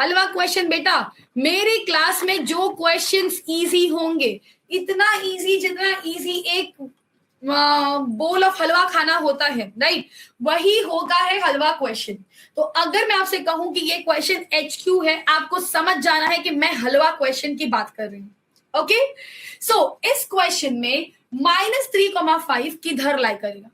हलवा क्वेश्चन बेटा, मेरी क्लास में जो क्वेश्चंस इजी होंगे, इतना इजी जितना इजी एक बोल ऑफ हलवा खाना होता है, राइट? वही होगा है हलवा क्वेश्चन। तो अगर मैं आपसे कहूं कि ये क्वेश्चन HQ है, आपको समझ जाना है कि मैं हलवा क्वेश्चन की बात कर रही हूं। ओके, सो इस क्वेश्चन में -3,5 किधर लाई करेगा?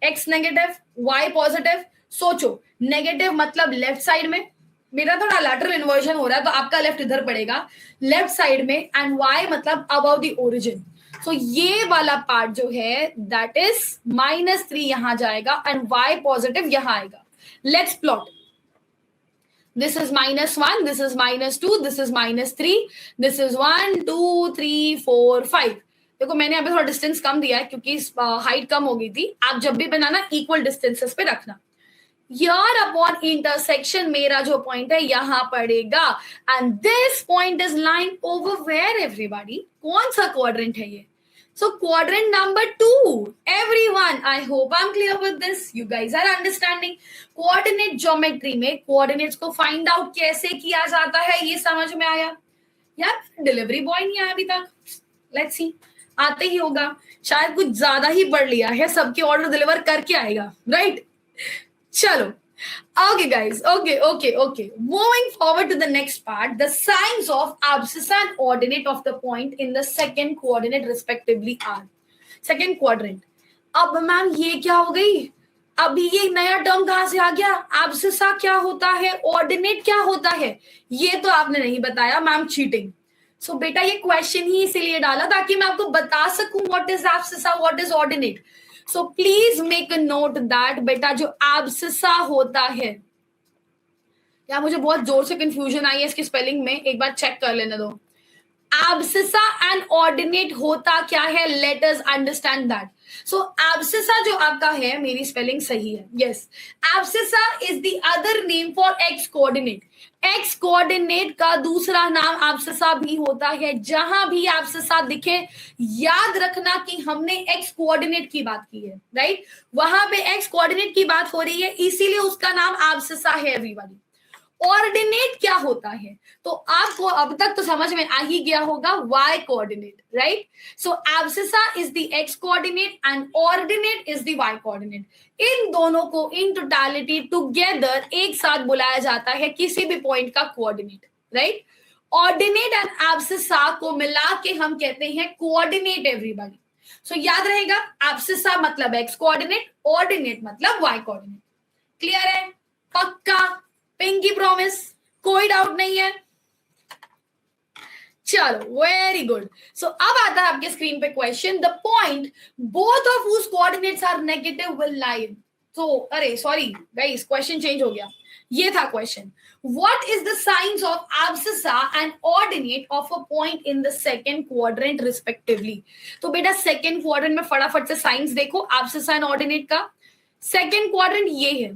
x negative, y positive. सोचो, नेगेटिव मतलब लेफ्ट साइड में, मेरा थोड़ा लैटरल इन्वर्जन हो रहा है तो आपका लेफ्ट इधर पड़ेगा लेफ्ट साइड में, एंड y मतलब अबव द ओरिजिन। सो ये वाला पार्ट जो है दैट इज -3 यहां जाएगा एंड y पॉजिटिव यहां आएगा. Let's plot. This is -1, this is -2, this is -3, this is 1, 2, 3, 4, 5. देखो मैंने अभी थोड़ा डिस्टेंस कम दिया है क्योंकि हाइट कम हो गई थी. आप जब भी बनाना इक्वल डिस्टेंसेस पे रखना. Here upon intersection मेरा जो पॉइंट है यहां पड़ेगा and this point is lying over where everybody. कौन सा क्वाड्रेंट है ये? So quadrant number 2. Everyone, I hope I'm clear with this. You guys are understanding. Coordinate geometry में coordinates को find out कैसे किया जाता है ये समझ में आया? यार डिलीवरी बॉय नहीं आया अभी तक. Let's see. आते ही होगा. शायद कुछ ज्यादा ही पढ़ लिया है. सबके ऑर्डर डिलीवर करके आएगा. Right? चलो. Okay guys, okay. Moving forward to the next part, the signs of abscissa and ordinate of the point in the second coordinate respectively are. Second quadrant. अब मैम ये क्या हो गई? अभी ये नया टर्म कहां से आ गया? abscissa क्या होता है? ordinate क्या होता है? ये तो आपने नहीं बताया मैम, चीटिंग. सो बेटा ये क्वेश्चन ही इसीलिए डाला ताकि मैं आपको बता सकूं what is abscissa, what is ordinate. So please make a note that बेटा जो abscissa होता है, या मुझे बहुत जोर से कंफ्यूजन आई है इसकी स्पेलिंग में, एक बार चेक कर लेने दो. abscissa and ordinate होता क्या है? Let us understand that. So abscissa जो आपका है, मेरी स्पेलिंग सही है, yes. abscissa is the other name for x coordinate. x coordinate का दूसरा नाम abscissa भी होता है. जहां भी abscissa दिखे याद रखना कि हमने x कोऑर्डिनेट की बात की है, राइट? वहां पे x कोऑर्डिनेट की बात हो रही है, इसीलिए उसका नाम abscissa है एवरीबॉडी. ऑर्डिनेट क्या होता है? तो आपको अब तक तो समझ में आ ही गया होगा, y coordinate, right? So abscissa is the x coordinate and ordinate is the y coordinate. इन दोनों को इन टोटालिटी टुगेदर एक साथ बुलाया जाता है किसी भी पॉइंट का coordinate, right? Ordinate and abscissa को मिला के हम कहते हैं कोऑर्डिनेट एवरीबॉडी. सो याद रहेगा, abscissa मतलब x कोऑर्डिनेट, ऑर्डिनेट मतलब y कोऑर्डिनेट. क्लियर है? पक्का? Pinky promise? कोई डाउट नहीं है? चलो, वेरी गुड. सो अब आता है आपके स्क्रीन पे question. The point both of whose coordinates are negative will lie. तो अरे सॉरी गाइस, क्वेश्चन चेंज हो गया. ये था question. What is the science of abscissa and ordinate of a point in the second quadrant respectively. तो बेटा second quadrant में फटाफट से साइंस देखो abscissa एंड ऑर्डिनेट का. सेकंड क्वाड्रेंट ये है,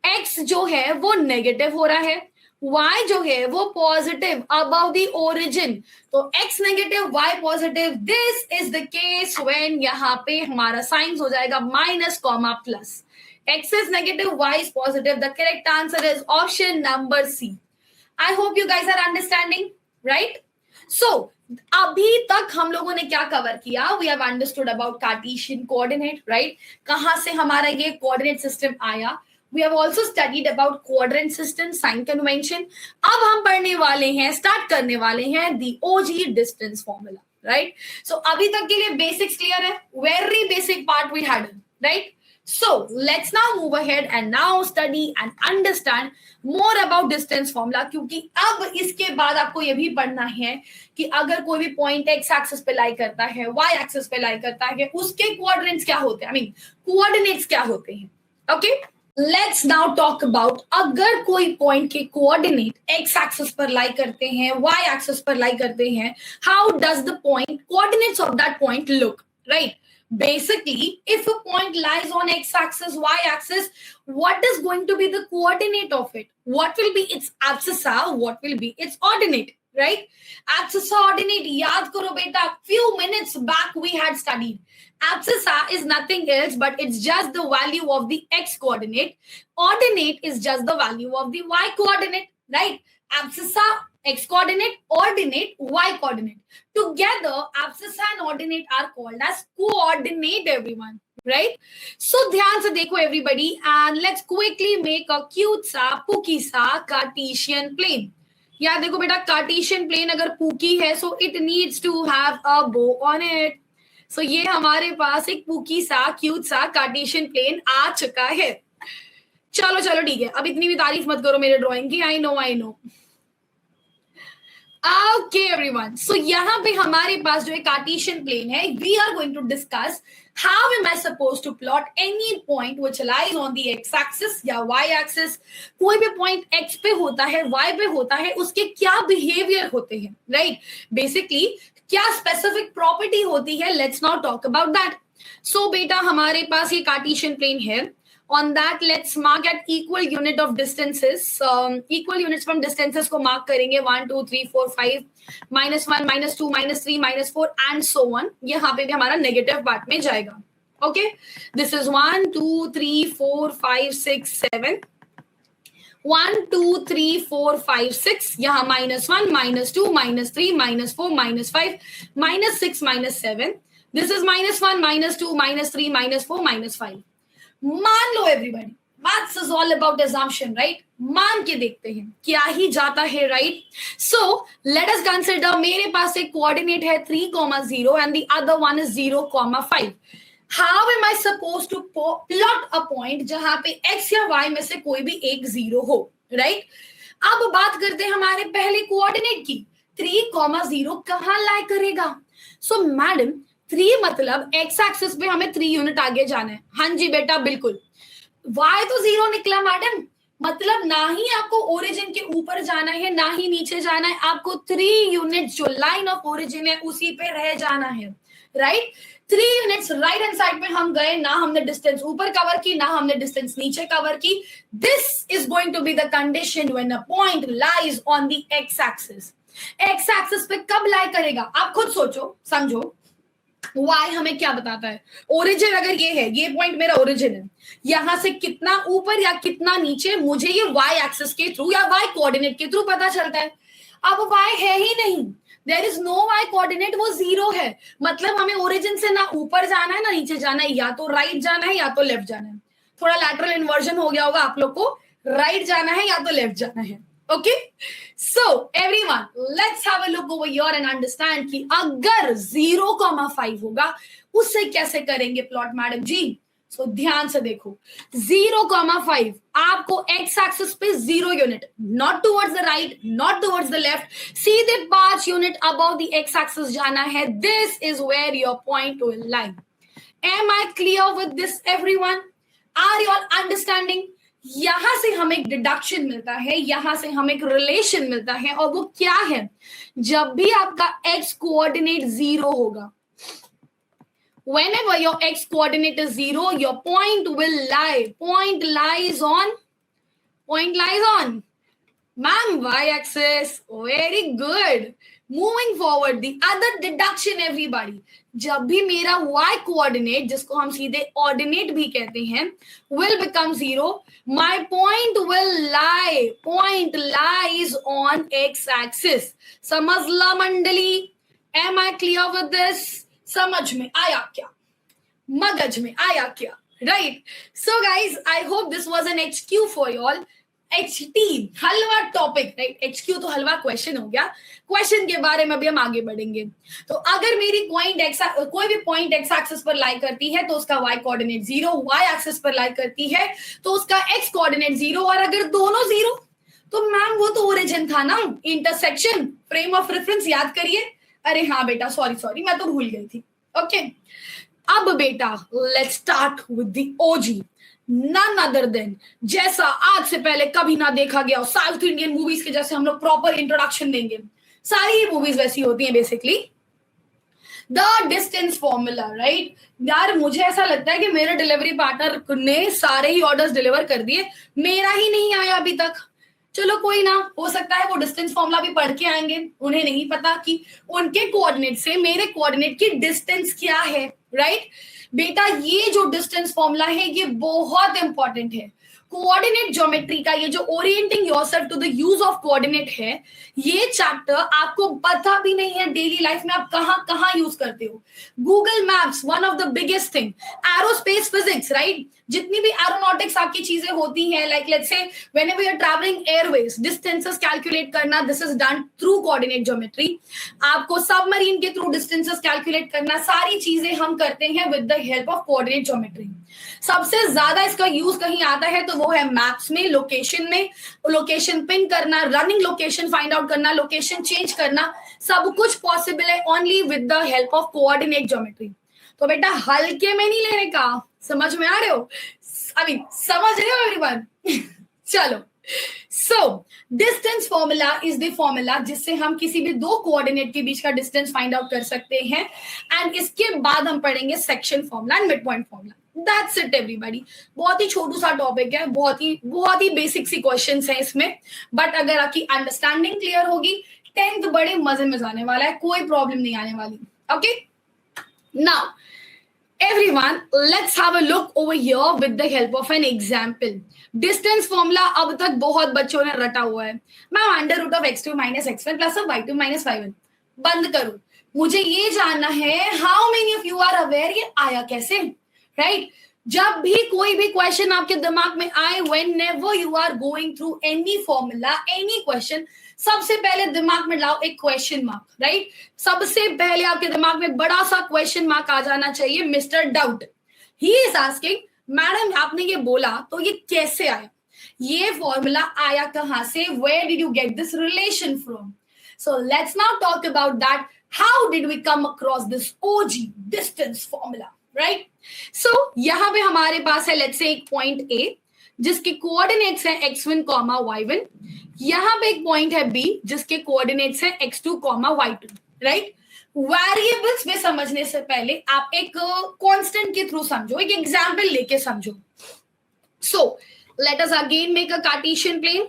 x जो है वो नेगेटिव हो रहा है, y जो है वो पॉजिटिव अबव द ओरिजिन. तो x negative y positive. This is the case when यहाँ पे हमारा साइंस हो जाएगा minus comma plus. x is negative, y is positive. The correct answer is option number C. I hope you guys are understanding, right? So अभी तक हम लोगों ने क्या कवर किया? We have understood about Cartesian coordinate, right? कहां से हमारा ये कोऑर्डिनेट सिस्टम आया? We have also studied about quadrant system, sign convention. अब हम पढ़ने वाले हैं, स्टार्ट करने वाले हैं the OG distance formula, right? So अभी तक के लिए basics clear है? Very basic part we had, right? So let's now move ahead and now study and understand more about distance formula. क्योंकि अब इसके बाद आपको ये भी पढ़ना है कि अगर कोई भी पॉइंट x एक्सिस पे लाई करता है, y एक्सिस पे लाई करता है, उसके क्वाड्रेंट्स क्या होते हैं, I mean कोऑर्डिनेट्स क्या होते हैं. Okay, let's now talk about अगर कोई पॉइंट के कोऑर्डिनेट x एक्सिस पर लाई करते हैं, y एक्सिस पर लाई करते हैं, how does the point coordinates of that point look, right? Basically, if a point lies on x axis, y axis, what is going to be the coordinate of it? What will be its abscissa? What will be its ordinate? Right? Abscissa, ordinate. याद करो बेटा. Few minutes back we had studied. Abscissa is nothing else but it's just the value of the x coordinate. Ordinate is just the value of the y coordinate. Right? Abscissa, x coordinate, ordinate, y coordinate. Together, abscissa and ordinate are called as coordinate, everyone. Right? So, ध्यान से देखो everybody and let's quickly make a cute सा, pooky सा Cartesian plane. याद देखो बेटा, Cartesian plane अगर pooky है, so it needs to have a bow on it. So, ये हमारे पास एक pooky सा, cute सा Cartesian plane आ चुका है. चलो चलो ठीक है, अब इतनी भी तारीफ मत करो मेरे ड्राइंग की. I know. Okay everyone, so यहाँ पे हमारे पास जो है कार्टेशियन प्लेन है, we are going to discuss how am I suppose to plot any point which lies on the x axis या वाई एक्सिस। कोई भी पॉइंट एक्स पे होता है, वाई पे होता है, उसके क्या बिहेवियर होते हैं, राइट? बेसिकली क्या स्पेसिफिक प्रॉपर्टी होती है, let's now talk about that. So बेटा हमारे पास ये कार्टेशियन प्लेन है। On that, let's mark at equal unit of distances. Equal units from distances को mark करेंगे 1, 2, 3, 4, 5, -1, -2, -3, -4 and so on. यहाँ पे भी हमारा नेगेटिव पार्ट में जाएगा. Okay, this is 1, 2, 3, 4, 5, 6, 7. 1, 2, 3, 4, 5, 6. यहाँ -1, -2, -3, -4, -5, -6, -7. This is -1, -2, -3, -4, -5. मान लो everybody, maths is all about assumption, right? मान के देखते हैं क्या ही जाता है, right? So let us consider मेरे पास एक कोऑर्डिनेट है 3,0 and the other one is 0,5. How am I suppose to plot a point जहां पे एक्स या वाई में से कोई भी एक 0 हो, राइट? अब बात करते हैं हमारे पहले कोऑर्डिनेट की. 3,0 कहां लाई करेगा? सो मैडम 3 मतलब एक्स एक्सिस पे हमें 3 यूनिट आगे जाना है. हाँ जी बेटा बिल्कुल. वाई तो 0 निकला मैडम, मतलब ना ही आपको ओरिजिन के ऊपर जाना है ना ही नीचे जाना है, आपको 3 यूनिट जो लाइन ऑफ ओरिजिन है उसी पे रह जाना है, right? 3 units right hand side पे हम गए, ना हमने डिस्टेंस ऊपर कवर की ना हमने डिस्टेंस नीचे कवर की. This is going to be the condition when a point lies on the x axis. X axis पे कब लाई करेगा आप खुद सोचो समझो. वाई हमें क्या बताता है? ओरिजिन अगर ये है, ये पॉइंट मेरा ओरिजिन है, यहां से कितना ऊपर या कितना नीचे मुझे ये वाई एक्सिस के थ्रू या वाई कोऑर्डिनेट के थ्रू पता चलता है. अब वाई है ही नहीं, there is no y coordinate, वो 0 है. मतलब हमें ओरिजिन से ना ऊपर जाना है ना नीचे जाना है, या तो राइट जाना है या तो लेफ्ट जाना है. थोड़ा लैटरल इन्वर्जन हो गया होगा आप लोग को, राइट जाना है या तो लेफ्ट जाना है. Okay, so everyone, let's have a look over here and understand कि अगर 0,5 होगा उससे कैसे करेंगे प्लॉट मैडम जी. सो ध्यान से देखो, 0,5 आपको एक्स एक्सिस पे 0 unit, not towards the right not towards the left, सीधे 5 unit above the x axis जाना है. This is where your point will lie. Am I clear with this everyone? Are you all understanding? यहां से हमें एक deduction मिलता है, यहां से हमें एक रिलेशन मिलता है, और वो क्या है? जब भी आपका एक्स कोऑर्डिनेट 0 होगा, whenever your x coordinate is 0, your point will lie. Point lies on ma'am y axis. Very good. Moving forward, the other deduction everybody. जब भी मेरा y coordinate, जिसको हम सीधे ordinate भी कहते हैं, will become 0, my point will lie. Point lies on x axis. समझला मंडली? Am I clear with this? समझ में आया क्या? मगज में आया क्या? Right? So guys, I hope this was an HQ for you all. HT halwa topic, right? HQ तो हलवा क्वेश्चन हो गया. क्वेश्चन के बारे में भी हम आगे बढ़ेंगे. तो अगर मेरी कोई भी पॉइंट एक्स एक्सिस पर लाई करती है तो उसका y कोऑर्डिनेट 0, y एक्सिस पर लाई करती है तो उसका x कोऑर्डिनेट 0, और अगर दोनों 0 तो मैम वो तो ओरिजिन था ना, इंटरसेक्शन, फ्रेम ऑफ रेफरेंस याद करिए. अरे हाँ बेटा, सॉरी मैं तो भूल गई थी. ओके, अब बेटा let's start with the OG. None other than, जैसा आज से पहले कभी ना देखा गया, साउथ इंडियन मूवीज के जैसे हम लोग प्रॉपर इंट्रोडक्शन देंगे. सारी मूवीज वैसी होती हैं basically. The distance formula, right? यार मुझे ऐसा लगता है कि मेरे डिलीवरी पार्टनर ने सारे ही ऑर्डर्स डिलीवर कर दिए, मेरा ही नहीं आया अभी तक. चलो कोई ना, हो सकता है वो डिस्टेंस फॉर्मूला भी पढ़ के आएंगे, उन्हें नहीं पता कि उनके कोऑर्डिनेट से मेरे कोऑर्डिनेट की डिस्टेंस क्या है, राइट? बेटा ये जो डिस्टेंस फॉर्मूला है ये बहुत इंपॉर्टेंट है. कोऑर्डिनेट ज्योमेट्री का ये जो orienting yourself to the use of coordinate है, ये चैप्टर आपको पता भी नहीं है डेली लाइफ में आप कहां कहां यूज करते हो. Google Maps one of the biggest thing, aerospace physics, right? जितनी भी एरोनॉटिक्स आपकी चीजें होती हैं, like let's say whenever you are travelling airways, distances calculate करना, this is done through coordinate geometry. आपको सबमरीन के थ्रू डिस्टेंसेस कैलकुलेट करना, सारी चीजें हम करते हैं with the help of coordinate geometry. सबसे ज्यादा इसका यूज कहीं आता है तो वो है मैप्स में, लोकेशन में, लोकेशन पिन करना, रनिंग लोकेशन फाइंड आउट करना, लोकेशन चेंज करना, सब कुछ पॉसिबल है only with the help of coordinate geometry. तो बेटा हल्के में नहीं लेने का, समझ में आ रहे हो? आई समझ रहे हो एवरीवन? चलो, so distance formula is the formula जिससे हम किसी भी दो कोऑर्डिनेट के बीच का डिस्टेंस फाइंड आउट कर सकते हैं। एंड इसके बाद हम पढ़ेंगे section formula and mid point formula. That's it everybody. बहुत ही छोटू सा टॉपिक है, बहुत ही बेसिक सी क्वेश्चंस हैं इसमें, बट अगर आपकी अंडरस्टैंडिंग क्लियर होगी 10th बड़े मजे में जाने वाला है, कोई प्रॉब्लम नहीं आने वाली। Okay, now everyone, let's have a look over here with the help of an example. Distance formula अब तक बहुत बच्चों ने रटा हुआ है। Ma'am under root of x2 minus x1 plus of y2 minus y1। बंद करो, मुझे ये जानना है how many of you are aware ये आया कैसे, राइट? जब भी कोई भी क्वेश्चन आपके दिमाग में आए, whenever you are going through any formula, any question, सबसे पहले दिमाग में लाओ एक क्वेश्चन मार्क, राइट? सबसे पहले आपके दिमाग में बड़ा सा क्वेश्चन मार्क आ जाना चाहिए, mister doubt. He is asking, madam आपने ये बोला तो ये कैसे आया, ये फॉर्मूला आया कहां से, where did you get this relation from? So let's now talk about that, how did we come across this OG distance formula, right? So यहां पे हमारे पास है लेट्स से एक पॉइंट ए जिसके कोऑर्डिनेट्स है x1, y1। यहां पे एक पॉइंट है b जिसके कोऑर्डिनेट्स है x2, y2, राइट? वेरिएबल्स में समझने से पहले आप एक कांस्टेंट के थ्रू समझो, एक एग्जांपल लेके समझो। So let us again make a cartesian plane.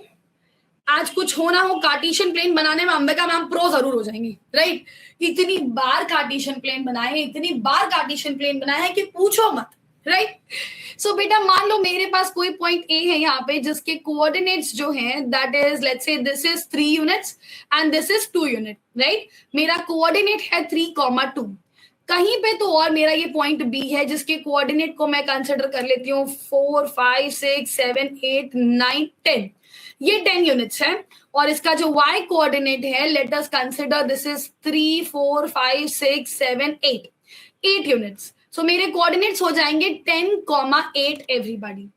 आज कुछ होना हो, कार्टेशियन प्लेन बनाने में अंबिका मैम प्रो जरूर हो जाएंगी, राइट? इतनी बार कार्टेशियन प्लेन बनाए हैं, इतनी बार कार्टेशियन प्लेन बनाए हैं कि पूछो मत, राइट? सो बेटा मान लो मेरे पास कोई पॉइंट ए है यहाँ पे जिसके कोऑर्डिनेट्स जो हैं that is let's say this is 3 units and this is 2 unit, right? मेरा कोऑर्डिनेट है 3,2। कहीं पे तो और मेरा ये पॉइंट बी है जिसके कोऑर्डिनेट को मैं कंसिडर कर लेती हूँ 4, 5, 6, 7, 8, 9, 10। ये 10 यूनिट्स है और इसका जो y कोऑर्डिनेट है let us consider this is 3, 4, 5, 6, 7, 8 units. So मेरे कोऑर्डिनेट्स हो जाएंगे 10,8 everybody.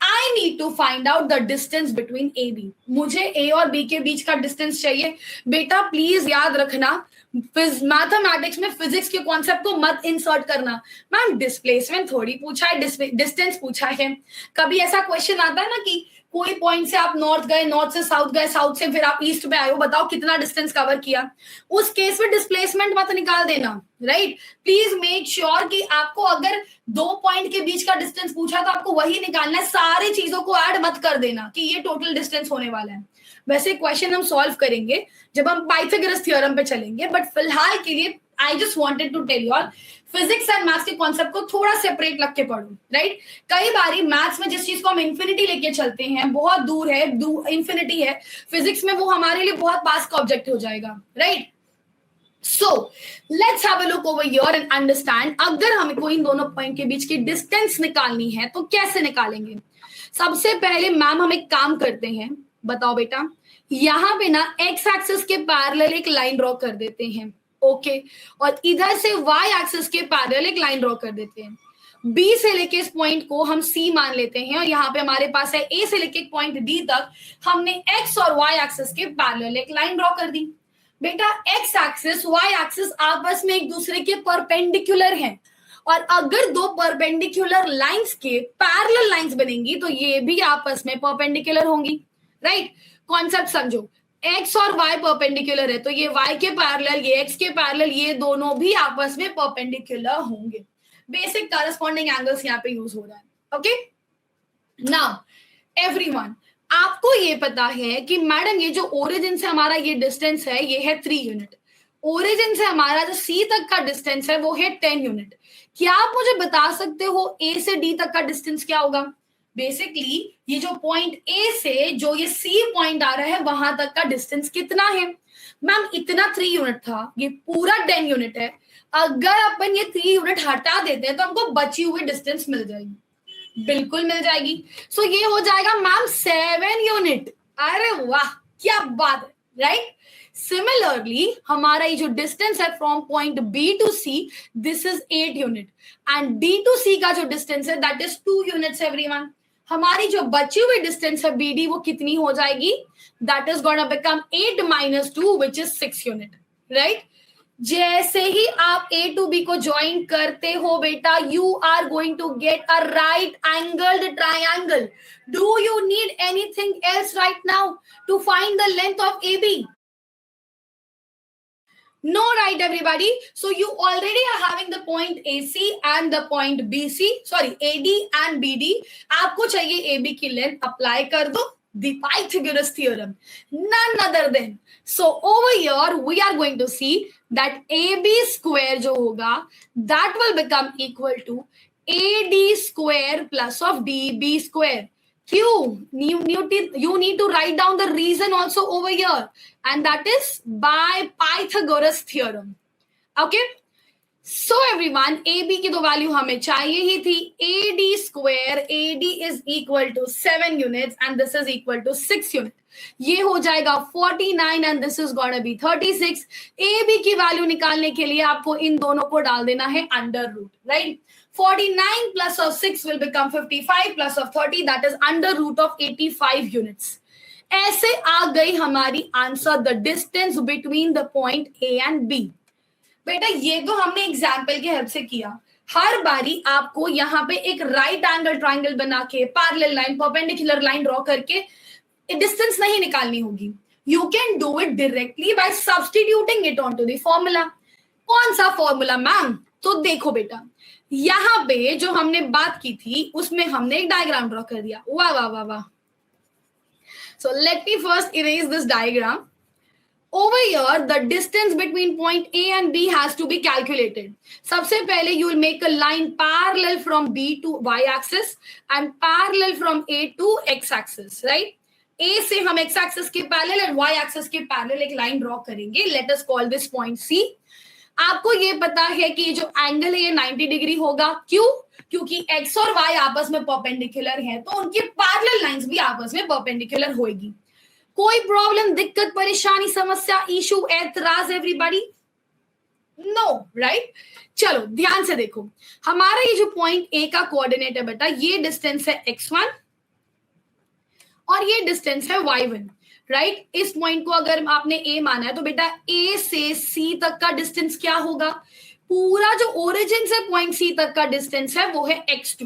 I need to find out the distance between A B. मुझे ए और बी के बीच का डिस्टेंस चाहिए। बेटा प्लीज याद रखना, मैथमेटिक्स में फिजिक्स के कॉन्सेप्ट को मत इंसर्ट करना। मैम डिस्प्लेसमेंट थोड़ी पूछा है, डिस्टेंस पूछा है। कभी ऐसा क्वेश्चन आता है ना कि कोई पॉइंट से आप नॉर्थ गए, नॉर्थ से साउथ गए, साउथ से फिर आप ईस्ट में आए हो, बताओ कितना डिस्टेंस कवर किया। उस केस में डिस्प्लेसमेंट मत निकाल देना, राइट? प्लीज मेक श्योर कि आपको अगर 2 पॉइंट के बीच का डिस्टेंस पूछा तो आपको वही निकालना है, सारी चीजों को ऐड मत कर देना कि ये टोटल डिस्टेंस होने वाला है। वैसे क्वेश्चन हम सॉल्व करेंगे जब हम पाइथागोरस थ्योरम पे चलेंगे, बट फिलहाल के लिए I just wanted to tell you all physics and maths के कॉन्सेप्ट को थोड़ा सेपरेट रख के पढ़ो, राइट? कई बारी मैथ्स में जिस चीज को हम इंफिनिटी लेके चलते हैं बहुत दूर है, इंफिनिटी है, फिजिक्स में वो हमारे लिए बहुत पास का ऑब्जेक्ट हो जाएगा, right? So let's have a look over here and understand, अगर हमें कोई इन दोनों पॉइंट के बीच की डिस्टेंस निकालनी है तो कैसे निकालेंगे। सबसे पहले मैम हम एक काम करते हैं, बताओ बेटा, यहाँ पे ना एक्स एक्सिस के पैरेलल एक लाइन ड्रॉ कर देते हैं, ओके? और इधर से वाई एक्सिस के पैरेलल एक लाइन ड्रॉ कर देते हैं। बी से लेके इस पॉइंट को हम सी मान लेते हैं और यहाँ पे हमारे पास है ए से लेके पॉइंट डी तक हमने एक्स और वाई एक्सिस के पैरेलल एक लाइन ड्रॉ कर दी। बेटा एक्स एक्सिस वाई एक्सिस आपस में एक दूसरे के परपेंडिकुलर हैं और अगर दो परपेंडिकुलर लाइंस के पैरेलल लाइंस बनेंगी तो ये भी आपस में परपेंडिकुलर होंगी, राइट? कॉन्सेप्ट समझो, x और y परपेंडिकुलर है तो ये y के पैरेलल, ये x के पैरेलल, ये दोनों भी आपस में परपेंडिकुलर होंगे। बेसिक कॉरेस्पॉन्डिंग एंगल्स यहाँ पे यूज हो रहा है, ओके? नाउ एवरीवन, आपको ये पता है कि मैडम ये जो ओरिजिन से हमारा ये डिस्टेंस है ये है 3 यूनिट, ओरिजिन से हमारा जो सी तक का डिस्टेंस है वो है 10 यूनिट। क्या आप मुझे बता सकते हो ए से डी तक का डिस्टेंस क्या होगा? बेसिकली ये जो पॉइंट ए से जो ये सी पॉइंट आ रहा है वहां तक का डिस्टेंस कितना है? मैम इतना 3 यूनिट था, ये पूरा 10 यूनिट है। अगर अपन ये 3 यूनिट हटा देते हैं तो हमको बची हुई डिस्टेंस मिल जाएगी, बिल्कुल मिल जाएगी। सो ये हो जाएगा मैम 7 यूनिट। अरे वाह क्या बात है, राइट? सिमिलरली हमारा ये जो डिस्टेंस है from point B to C this is 8 unit and D to C का जो डिस्टेंस है दैट इज 2 यूनिट्स एवरीवन। हमारी जो बची हुई डिस्टेंस है BD वो कितनी हो जाएगी? That is gonna become 8 - 2 which is 6 unit, right? जैसे ही आप A to B को ज्वाइन करते हो बेटा, you are going to get a right angled triangle. Do you need anything else right now to find the length of AB? No, right, everybody. So you already are having the point AC and the point BC. Sorry, AD and BD. आपको चाहिए AB की length, apply कर दो the Pythagoras theorem. None other than. So over here we are going to see that AB square जो होगा that will become equal to AD square plus of DB square. Q, you need to write down the reason also over here, and that is by Pythagoras theorem. Okay, so everyone, AB की तो value हमें चाहिए ही थी. AD square, AD is equal to 7 units and this is equal to 6 units. ये हो जाएगा 49 and this is gonna be 36. AB की value निकालने के लिए आपको इन दोनों को डाल देना है under root, right? 49 plus of 6 will become 55 plus of 30, that is under root of 85 units. ऐसे आ गई हमारी answer, the distance between the point A and B. बेटा ये तो हमने एग्जाम्पल के हेल्प से किया. हर बारी आपको यहाँ पे एक राइट एंगल ट्राइंगल बना के parallel line, perpendicular line draw करके डिस्टेंस नहीं निकालनी होगी. You can do it directly by substituting it on to the formula. कौन सा फॉर्मूला मैम? तो देखो बेटा, यहाँ पे जो हमने बात की थी उसमें हमने एक डायग्राम ड्रॉ कर दिया. वाह वाह वाह वाह. So let me first erase this diagram. Over here, the distance between point A and B has to be calculated. सबसे पहले you will make a line parallel from B to Y axis and parallel from A to X axis, right? A से हम X axis के parallel और Y axis के parallel एक line draw करेंगे. Let us call this point C. आपको ये पता है कि जो एंगल है ये 90 डिग्री होगा. क्यों? क्योंकि X और Y आपस में परपेंडिकुलर है, तो उनकी पैरेलल लाइंस भी आपस में परपेंडिकुलर होगी. कोई प्रॉब्लम, दिक्कत, परेशानी, समस्या, इशू, एतराज एवरीबॉडी? No, right? चलो ध्यान से देखो, हमारा ये जो पॉइंट A का कोऑर्डिनेट है बेटा, ये डिस्टेंस है x1 और ये डिस्टेंस है y1, राइट? इस पॉइंट को अगर आपने A माना है तो बेटा A से C तक का डिस्टेंस क्या होगा? पूरा जो ओरिजिन से पॉइंट C तक का डिस्टेंस है वो है x2.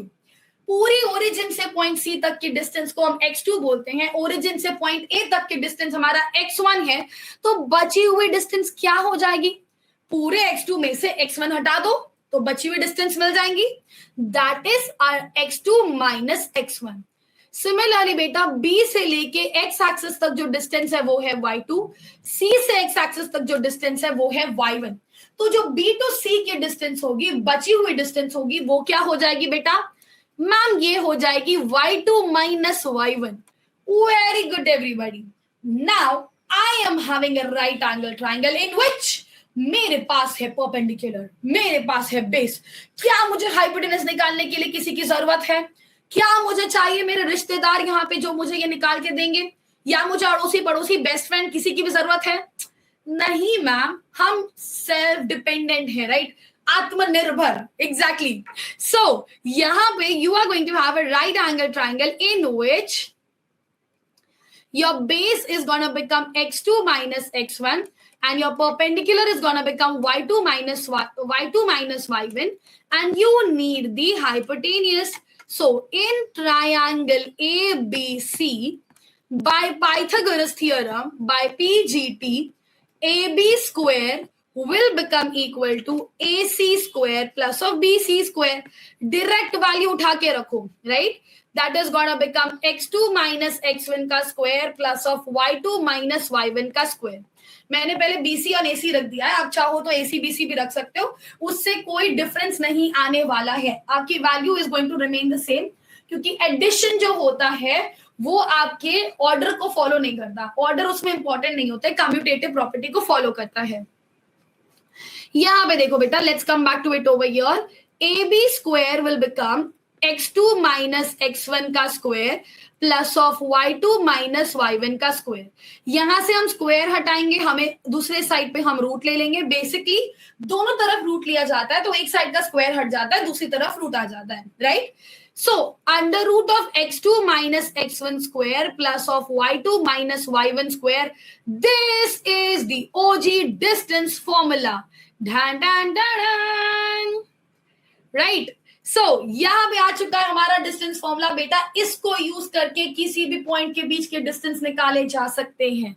पूरी ओरिजिन से पॉइंट C तक की डिस्टेंस को हम x2 बोलते हैं. ओरिजिन से पॉइंट A तक की डिस्टेंस हमारा x1 है, तो बची हुई डिस्टेंस क्या हो जाएगी? पूरे x2 में से x1 हटा दो तो बची हुई डिस्टेंस मिल जाएंगी. That is x2 minus x1. Similarly बेटा B से लेके x एक्सिस तक जो डिस्टेंस है वो है y2, C से x एक्सिस तक जो डिस्टेंस है वो है y1. तो जो B टू C की डिस्टेंस होगी, बची हुई डिस्टेंस होगी, वो क्या हो जाएगी बेटा? मैम ये हो जाएगी y2 minus y1. Very good everybody. Now I am having a right angle triangle in which मेरे पास है परपेंडिकुलर, मेरे पास है बेस. क्या मुझे हाइपोटेनस निकालने के लिए किसी की जरूरत है? क्या मुझे चाहिए मेरे रिश्तेदार यहाँ पे जो मुझे ये निकाल के देंगे, या मुझे अड़ोसी पड़ोसी बेस्ट फ्रेंड किसी की भी जरूरत है? नहीं मैम, हम सेल्फ डिपेंडेंट है, राइट? आत्मनिर्भर. एग्जैक्टली. सो यहाँ पे you are going to have a right angle triangle in which your base is going to become x2 minus x1 and your perpendicular is going to become y2 minus y1, and you need the hypotenuse. So in triangle ABC, by Pythagoras theorem, by PGT, AB square will become equal to AC square plus of BC square. Direct value उठा के रखो, right? That is gonna become x2 minus x1 का square plus of y2 minus y1 का square. मैंने पहले BC और AC रख दिया है, आप चाहो तो AC BC भी रख सकते हो, उससे कोई डिफरेंस नहीं आने वाला है. आपकी value is going to remain the same, क्योंकि एडिशन जो होता है वो आपके ऑर्डर को फॉलो नहीं करता. ऑर्डर उसमें इंपॉर्टेंट नहीं होता है, कम्यूटेटिव प्रॉपर्टी को फॉलो करता है. यहाँ पे देखो बेटा, let's come back to it over here. AB square will become x2 minus x1 का square plus of y2 minus y1 का स्क्वायर. यहां से हम स्क्वायर हटाएंगे, हमें दूसरे साइड पे हम रूट ले लेंगे. बेसिकली दोनों तरफ रूट लिया जाता है, तो एक साइड का स्क्वायर हट जाता है, दूसरी तरफ रूट आ जाता है, right? So under root of x2 minus x1 square plus of y2 minus y1 square, this is the OG distance formula. Dhan dhan dhan dhan. Right? So यहां पे आ चुका है हमारा डिस्टेंस फॉर्मूला बेटा. इसको यूज करके किसी भी पॉइंट के बीच के डिस्टेंस निकाले जा सकते हैं.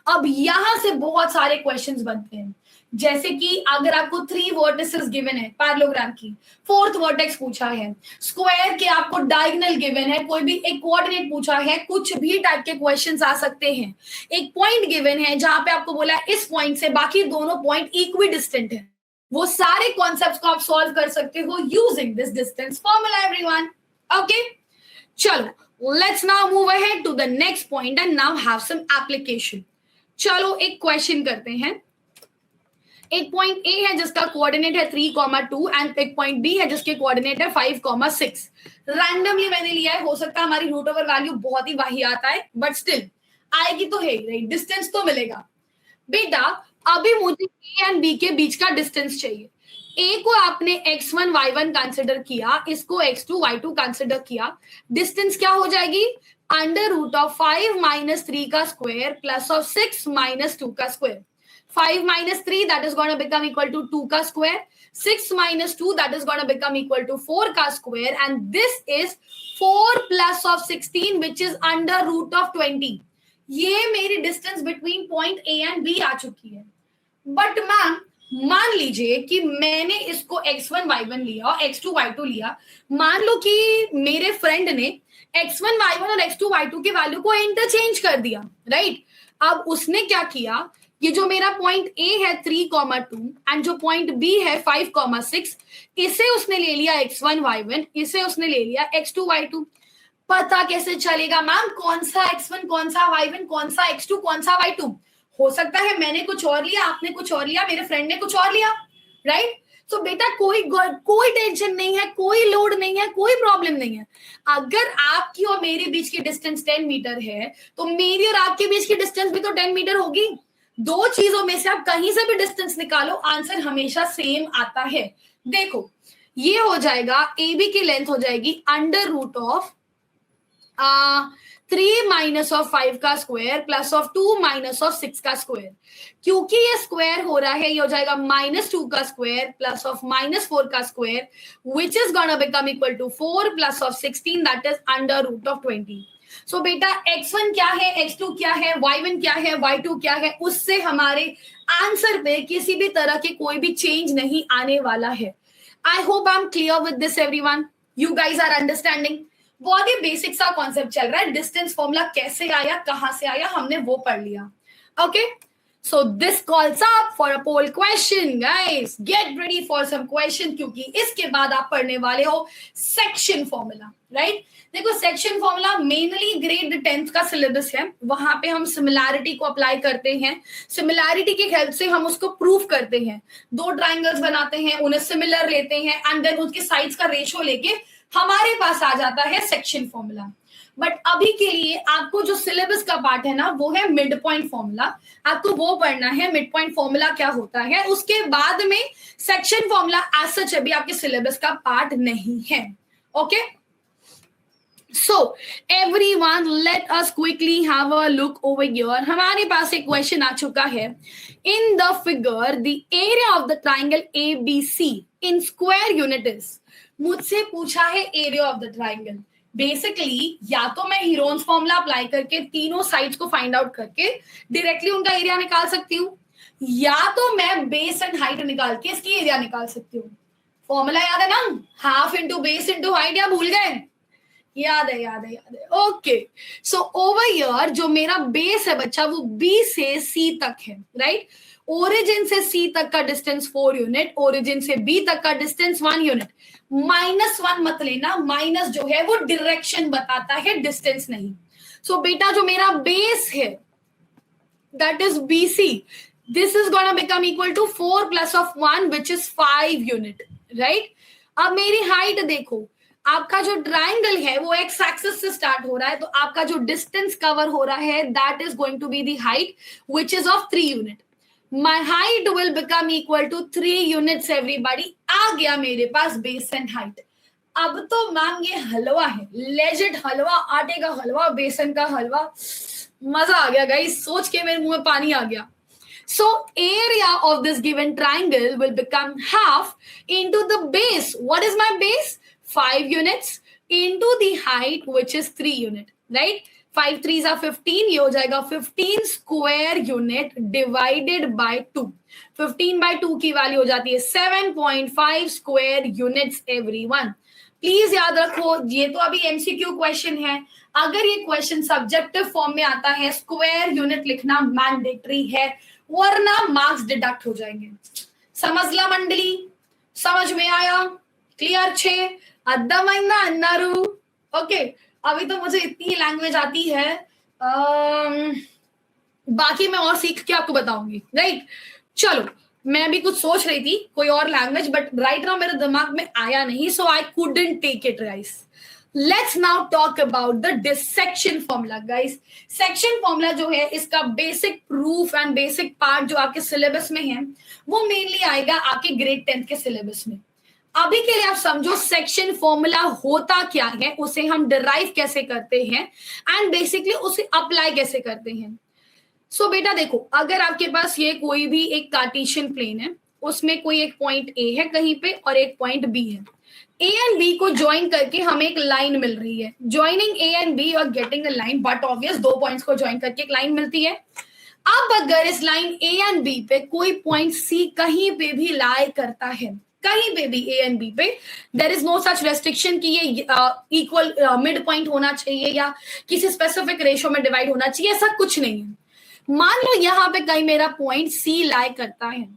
अब यहां से बहुत सारे क्वेश्चंस बनते हैं, जैसे कि अगर आपको 3 वर्टिसेस गिवन है पैरेललोग्राम की, 4th वर्टेक्स पूछा है, स्क्वायर के आपको डायगोनल गिवन है, कोई भी एक कोऑर्डिनेट पूछा है, कुछ भी टाइप के क्वेश्चंस आ सकते हैं. एक पॉइंट गिवन है जहां पे आपको बोला है इस पॉइंट से बाकी दोनों पॉइंट इक्वी डिस्टेंट है. वो सारे कॉन्सेप्ट्स को आप सॉल्व कर सकते हो using this distance formula everyone. Okay, चलो let's now move ahead to the next point and now have some application. चलो एक क्वेश्चन करते हैं. एक पॉइंट ए है जिसका कोऑर्डिनेट है 3,2 एंड एक पॉइंट बी है जिसके कोऑर्डिनेट है 5,6. रैंडमली मैंने लिया है, हो सकता है हमारी रूट ओवर वैल्यू बहुत ही वाही आता है, बट स्टिल आएगी तो है ही, डिस्टेंस तो मिलेगा. बेटा अभी मुझे ए एंड बी के बीच का डिस्टेंस चाहिए. ए को आपने x1 y1 कंसिडर किया, इसको x2 y2 कंसिडर किया. डिस्टेंस क्या हो जाएगी? अंडर रूट ऑफ 5 माइनस 3 का स्क्वायर प्लस ऑफ 6 माइनस 2 का square. 5 minus 3 that is going to become equal to 2 का square. 6 minus 2 that is going to become equal to 4 का square. And this is 4 plus of 16 which is under root of 20. ये मेरी distance between point A and B आ चुकी है. But ma'am मान लीजिए कि मैंने इसको x1 y1 लिया और x2 y2 लिया. मान लो कि मेरे फ्रेंड ने x1 y1 और x2 y2 के वैल्यू को इंटरचेंज कर दिया. राइट? अब उसने क्या किया, ये जो मेरा पॉइंट ए है 3,2 एंड जो पॉइंट बी है 5,6, इसे उसने ले लिया x1 y1, इसे उसने ले लिया x2 y2. पता कैसे चलेगा मैम कौन सा x1 कौन सा y1 कौन सा x2 कौन सा y2? हो सकता है मैंने कुछ और लिया, आपने कुछ और लिया, मेरे फ्रेंड ने कुछ और लिया. राइट? तो बेटा कोई टेंशन नहीं है, कोई लोड नहीं है, कोई प्रॉब्लम नहीं है. अगर आपकी और मेरे बीच की डिस्टेंस 10 मीटर है तो मेरी और आपके बीच की डिस्टेंस भी तो 10 मीटर होगी. दो चीजों में से आप कहीं से भी डिस्टेंस निकालो, आंसर हमेशा सेम आता है. देखो ये हो जाएगा, ए बी की लेंथ हो जाएगी under root of 3 minus of 5 का square plus of 2 minus of 6 का स्क्वायर. क्योंकि ये स्क्वायर हो रहा है, ये हो जाएगा -2 का स्क्वायर प्लस ऑफ -4 का square which is gonna become equal to 4 plus of 16 that is under root of 20. So बेटा x1 क्या है, x2 क्या है, y1 क्या है, y2 क्या है, उससे हमारे आंसर पे किसी भी तरह के कोई भी चेंज नहीं आने वाला है. I hope I am clear with this everyone. You guys are understanding. बहुत ही बेसिक सा कॉन्सेप्ट चल रहा है. डिस्टेंस फॉर्मूला कैसे आया, कहां से आया, हमने वो पढ़ लिया. Okay, so this calls up for a poll question. Guys, get ready for some question, क्योंकि इसके बाद आप पढ़ने वाले हो सेक्शन फॉर्मूला. राइट? देखो section formula mainly grade 10th का सिलेबस है. वहां पे हम सिमिलैरिटी को अप्लाई करते हैं. सिमिलैरिटी की हेल्प से हम उसको प्रूव करते हैं. दो ट्राइंगल्स बनाते हैं, उन्हें सिमिलर लेते हैं एंड देन उसके साइड्स का रेशियो लेके हमारे पास आ जाता है सेक्शन फॉर्मूला. बट अभी के लिए आपको जो सिलेबस का पार्ट है ना, वो है मिड पॉइंट फॉर्मूला. आपको वो पढ़ना है मिड पॉइंट फॉर्मूला क्या होता है. उसके बाद में सेक्शन फॉर्मूला एज सच अभी आपके सिलेबस का पार्ट नहीं है. Okay, so everyone let us quickly have a look over here. हमारे पास एक क्वेश्चन आ चुका है. In the figure the area of the triangle ABC in square unit is. मुझसे पूछा है area of the triangle. Basically या तो मैं हीरोन्स फॉर्मूला अप्लाई करके तीनों साइड्स को फाइंड आउट करके डायरेक्टली उनका एरिया निकाल सकती हूँ, या तो मैं बेस एंड हाइट निकाल के इसकी एरिया निकाल सकती हूँ. फॉर्मूला याद है ना, half into base into height, या भूल गए? याद है, याद है, याद है. ओके, सो ओवर हियर जो मेरा बेस है बच्चा वो बी से सी तक है. राइट? ओरिजिन से सी तक का डिस्टेंस 4 यूनिट, ओरिजिन से बी तक का डिस्टेंस 1 यूनिट. -1 मत लेना, माइनस जो है वो डायरेक्शन बताता है, डिस्टेंस नहीं. सो बेटा जो मेरा बेस है that is BC, this is gonna become equal to 4 plus of 1 which is 5 unit. Right? अब मेरी हाइट देखो, आपका जो ट्राइंगल है वो एक्स एक्सिस से स्टार्ट हो रहा है, तो आपका जो डिस्टेंस कवर हो रहा है that is going to be the height which is of 3 unit. My height will become equal to 3 units everybody. आ गया मेरे पास बेस एंड हाइट. अब तो मैम ये हलवा है, लेजिट हलवा, आटे का हलवा, बेसन का हलवा, मजा आ गया गाइस, सोच के मेरे मुंह में पानी आ गया. So area of this given triangle will become half into the base. What is my base? 5 units into the height, which is 3 unit, right? 5 3s are 15. ये हो जाएगा 15 square unit divided by 2. 15 by 2 की value हो जाती है 7.5 square units everyone. Please याद रखो, ये तो अभी एमसीक्यू क्वेश्चन है. अगर ये क्वेश्चन सब्जेक्टिव फॉर्म में आता है, स्क्वायर यूनिट लिखना मैंडेटरी है, वरना मार्क्स डिडक्ट हो जाएंगे. समझला मंडली? समझ में आया? क्लियर छे? अद्धमैना अन्नारू. ओके, अभी तो मुझे इतनी लैंग्वेज आती है, बाकी मैं और सीख के आपको बताऊंगी, राइट? चलो, मैं भी कुछ सोच रही थी कोई और लैंग्वेज, बट राइट नाउ मेरे दिमाग में आया नहीं, so I couldn't take it guys. Let's now talk about the dissection formula guys. Section formula जो है, इसका basic proof and basic part जो आपके सिलेबस में है, वो मेनली आएगा आपके ग्रेड 10th के सिलेबस में. अभी के लिए आप समझो सेक्शन फॉर्मूला होता क्या है, उसे हम डिराइव कैसे करते हैं एंड बेसिकली उसे अप्लाई कैसे करते हैं. सो बेटा देखो, अगर आपके पास ये कोई भी एक कार्टेशियन प्लेन है, उसमें कोई एक पॉइंट ए है कहीं पे और एक पॉइंट बी है. ए एंड बी को ज्वाइन करके हमें एक लाइन मिल रही है. ज्वाइनिंग ए एंड बी और getting a line, but obvious दो पॉइंट्स को ज्वाइन करके एक लाइन मिलती है. अब अगर इस लाइन ए एंड बी पे कोई पॉइंट सी कहीं पे भी लाई करता है, कहीं पे भी ए एंड बी पे, there is no such restriction कि ये इक्वल मिड पॉइंट होना चाहिए या किसी स्पेसिफिक रेशियो में डिवाइड होना चाहिए, ऐसा कुछ नहीं है. मान लो यहाँ पे कहीं मेरा पॉइंट सी लाई करता है,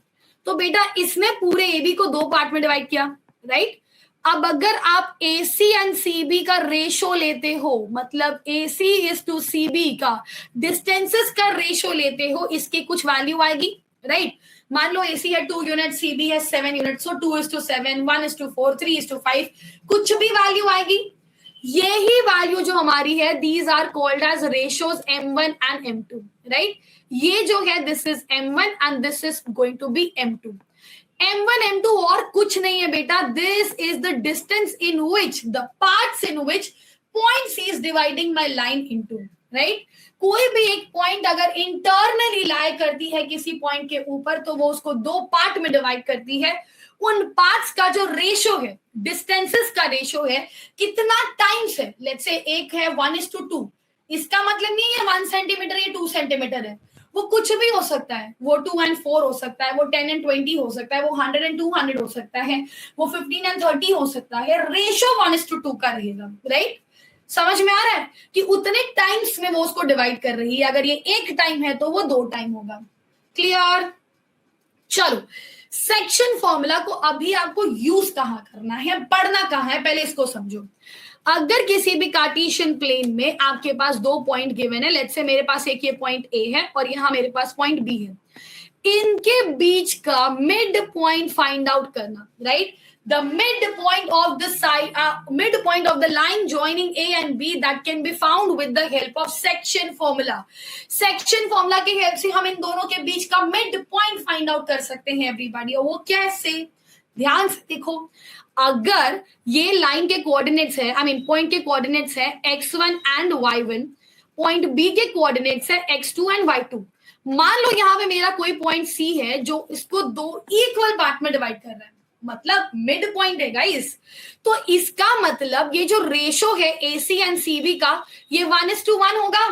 तो बेटा इसने पूरे ए बी को दो पार्ट में डिवाइड किया, राइट? अब अगर आप ए सी एंड सी बी का रेशो लेते हो, मतलब ए सी इज टू सी बी का डिस्टेंसेस का रेशो लेते हो, इसकी कुछ वैल्यू आएगी, राइट? मान लो ए सी है 2 यूनिट, सी बी है 7 यूनिट, सो 2:7, 1:4, 3:5, कुछ भी वैल्यू आएगी. यही वैल्यू जो हमारी है, these are called as ratios M1 and M2, right? ये जो है this is M1 and this is going to be M2. M1 M2 और कुछ नहीं है बेटा, this is the distance in which the parts in which point C is dividing my line into, right? कोई भी एक पॉइंट अगर internally लाई करती है किसी पॉइंट के ऊपर, तो वो उसको दो पार्ट में डिवाइड करती है. उन पार्ट्स का जो रेशो है, डिस्टेंसेस का रेशो है, कितना टाइम्स है. लेट्स से एक है 1:2, इसका मतलब नहीं है 1 सेंटीमीटर या 2 सेंटीमीटर है, वो कुछ भी हो सकता है. वो 2 and 4 हो सकता है, वो 10 and 20 हो सकता है, वो 100 and 200 हो सकता है, वो 15 and 30 हो सकता है. रेशो 1:2 का रहेगा, राइट? समझ में आ रहा है कि उतने टाइम्स में वो उसको डिवाइड कर रही है. अगर ये एक टाइम है तो वो 2 टाइम होगा. क्लियर? चलो, सेक्शन फॉर्मूला को अभी आपको यूज कहां करना है, पढ़ना कहां है, पहले इसको समझो. अगर किसी भी कार्टेशियन प्लेन में आपके पास दो पॉइंट गिवन है, लेट्स से मेरे पास एक ये पॉइंट ए है और यहाँ मेरे पास पॉइंट बी है, इनके बीच का मिड पॉइंट फाइंड आउट करना, right? The midpoint of the side, midpoint of the line joining A and B that can be found with the help of section formula. Section formula के help से हम इन दोनों के बीच का midpoint find out कर सकते हैं everybody. और वो कैसे? ध्यान से देखो, अगर ये लाइन के कोऑर्डिनेट्स है, आई मीन पॉइंट के कोऑर्डिनेट्स है x1 and y1, point B के कोऑर्डिनेट्स है x2 and y2. मान लो यहाँ पे मेरा कोई पॉइंट C है जो इसको दो इक्वल पार्ट में डिवाइड कर रहा है, मतलब मिड पॉइंट है गाइस. तो इसका मतलब ये जो रेशो है AC एंड CB का, ये 1:1 होगा.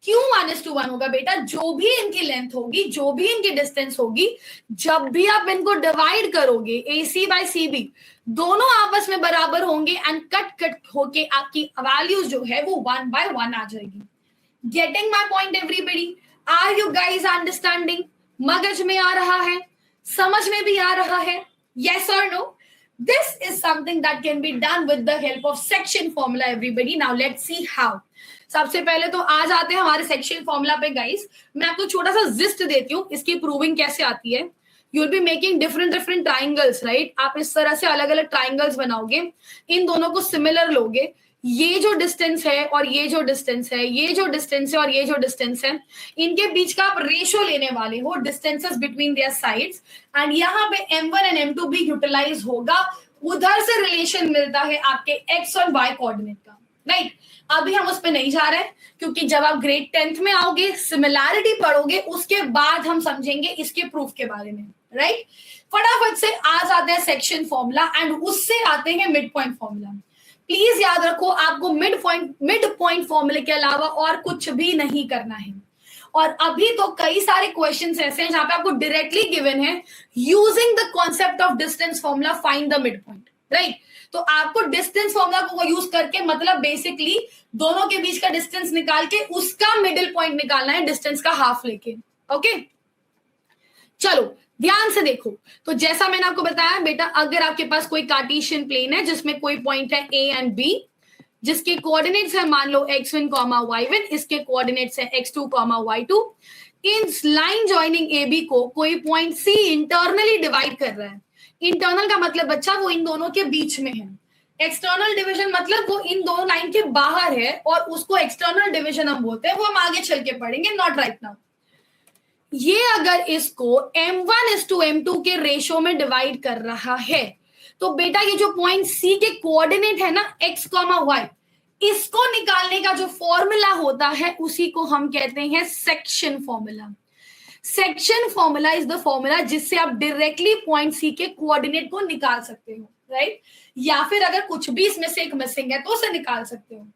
क्यों 1:1 होगा बेटा? जो भी इनकी लेंथ होगी, जो भी इनकी डिस्टेंस होगी, जब भी आप इनको डिवाइड करोगे AC by CB, दोनों आपस में बराबर होंगे एंड कट होके आपकी वैल्यूज जो है वो 1/1 आ जाएगी. Getting my point everybody? Are you guys understanding? मगज में आ रहा है, समझ में भी आ रहा है? Yes or no? This is something that can be done with the help of section formula everybody. Now let's see how. सबसे पहले तो आ जाते हैं हमारे सेक्शन फॉर्मूला पे गाइस. मैं आपको छोटा सा जिस्ट देती हूँ इसकी प्रूविंग कैसे आती है. You will be making different triangles, right? आप इस तरह से अलग अलग ट्राइंगल्स बनाओगे, इन दोनों को सिमिलर लोगे. ये जो डिस्टेंस है और ये जो डिस्टेंस है, ये जो डिस्टेंस है और ये जो डिस्टेंस है, इनके बीच का आप रेशो लेने वाले हो, distances between their sides, and यहाँ पे M1 एंड M2 भी यूटिलाइज होगा उधर से रिलेशन मिलता है आपके एक्स और वाई कोऑर्डिनेट का, राइट। अभी हम उस पर नहीं जा रहे हैं, क्योंकि जब आप ग्रेड 10th में आओगे, सिमिलैरिटी पढ़ोगे, उसके बाद हम समझेंगे इसके प्रूफ के बारे में, राइट। फटाफट से आ जाते हैं सेक्शन फॉर्मूला एंड उससे आते हैं मिड पॉइंट फॉर्मूला। प्लीज याद रखो, आपको मिड पॉइंट फॉर्मूले के अलावा और कुछ भी नहीं करना है। और अभी तो कई सारे क्वेश्चंस ऐसे हैं जहां पे आपको डायरेक्टली गिवन है using the concept of distance formula find the mid point, right. तो आपको डिस्टेंस फॉर्मूला को यूज करके, मतलब बेसिकली दोनों के बीच का डिस्टेंस निकाल के उसका मिडिल पॉइंट निकालना है, डिस्टेंस का हाफ लेके, ओके। चलो ध्यान से देखो, तो जैसा मैंने आपको बताया बेटा, अगर आपके पास कोई कार्टेशियन प्लेन है जिसमें कोई पॉइंट है ए एंड बी, जिसके कोऑर्डिनेट्स है मान लो x1, y1, इसके कोऑर्डिनेट्स है x2, y2, in line joining A B को कोई पॉइंट सी इंटरनली डिवाइड कर रहा है। इंटरनल का मतलब बच्चा वो इन दोनों के बीच में है, एक्सटर्नल डिवीजन मतलब वो इन दोनों लाइन के बाहर है, और उसको एक्सटर्नल डिवीजन हम बोलते हैं, वो हम आगे चल के पढ़ेंगे, नॉट राइट नाउ। ये अगर इसको m1:m2 के रेशो में डिवाइड कर रहा है, तो बेटा ये जो पॉइंट सी के कोऑर्डिनेट है ना x, y, इसको निकालने का जो फॉर्मूला होता है उसी को हम कहते हैं section formula. Section formula is the formula जिससे आप डायरेक्टली पॉइंट सी के कोऑर्डिनेट को निकाल सकते हो, राइट। या फिर अगर कुछ भी इसमें से एक मिसिंग है तो उसे निकाल सकते हो।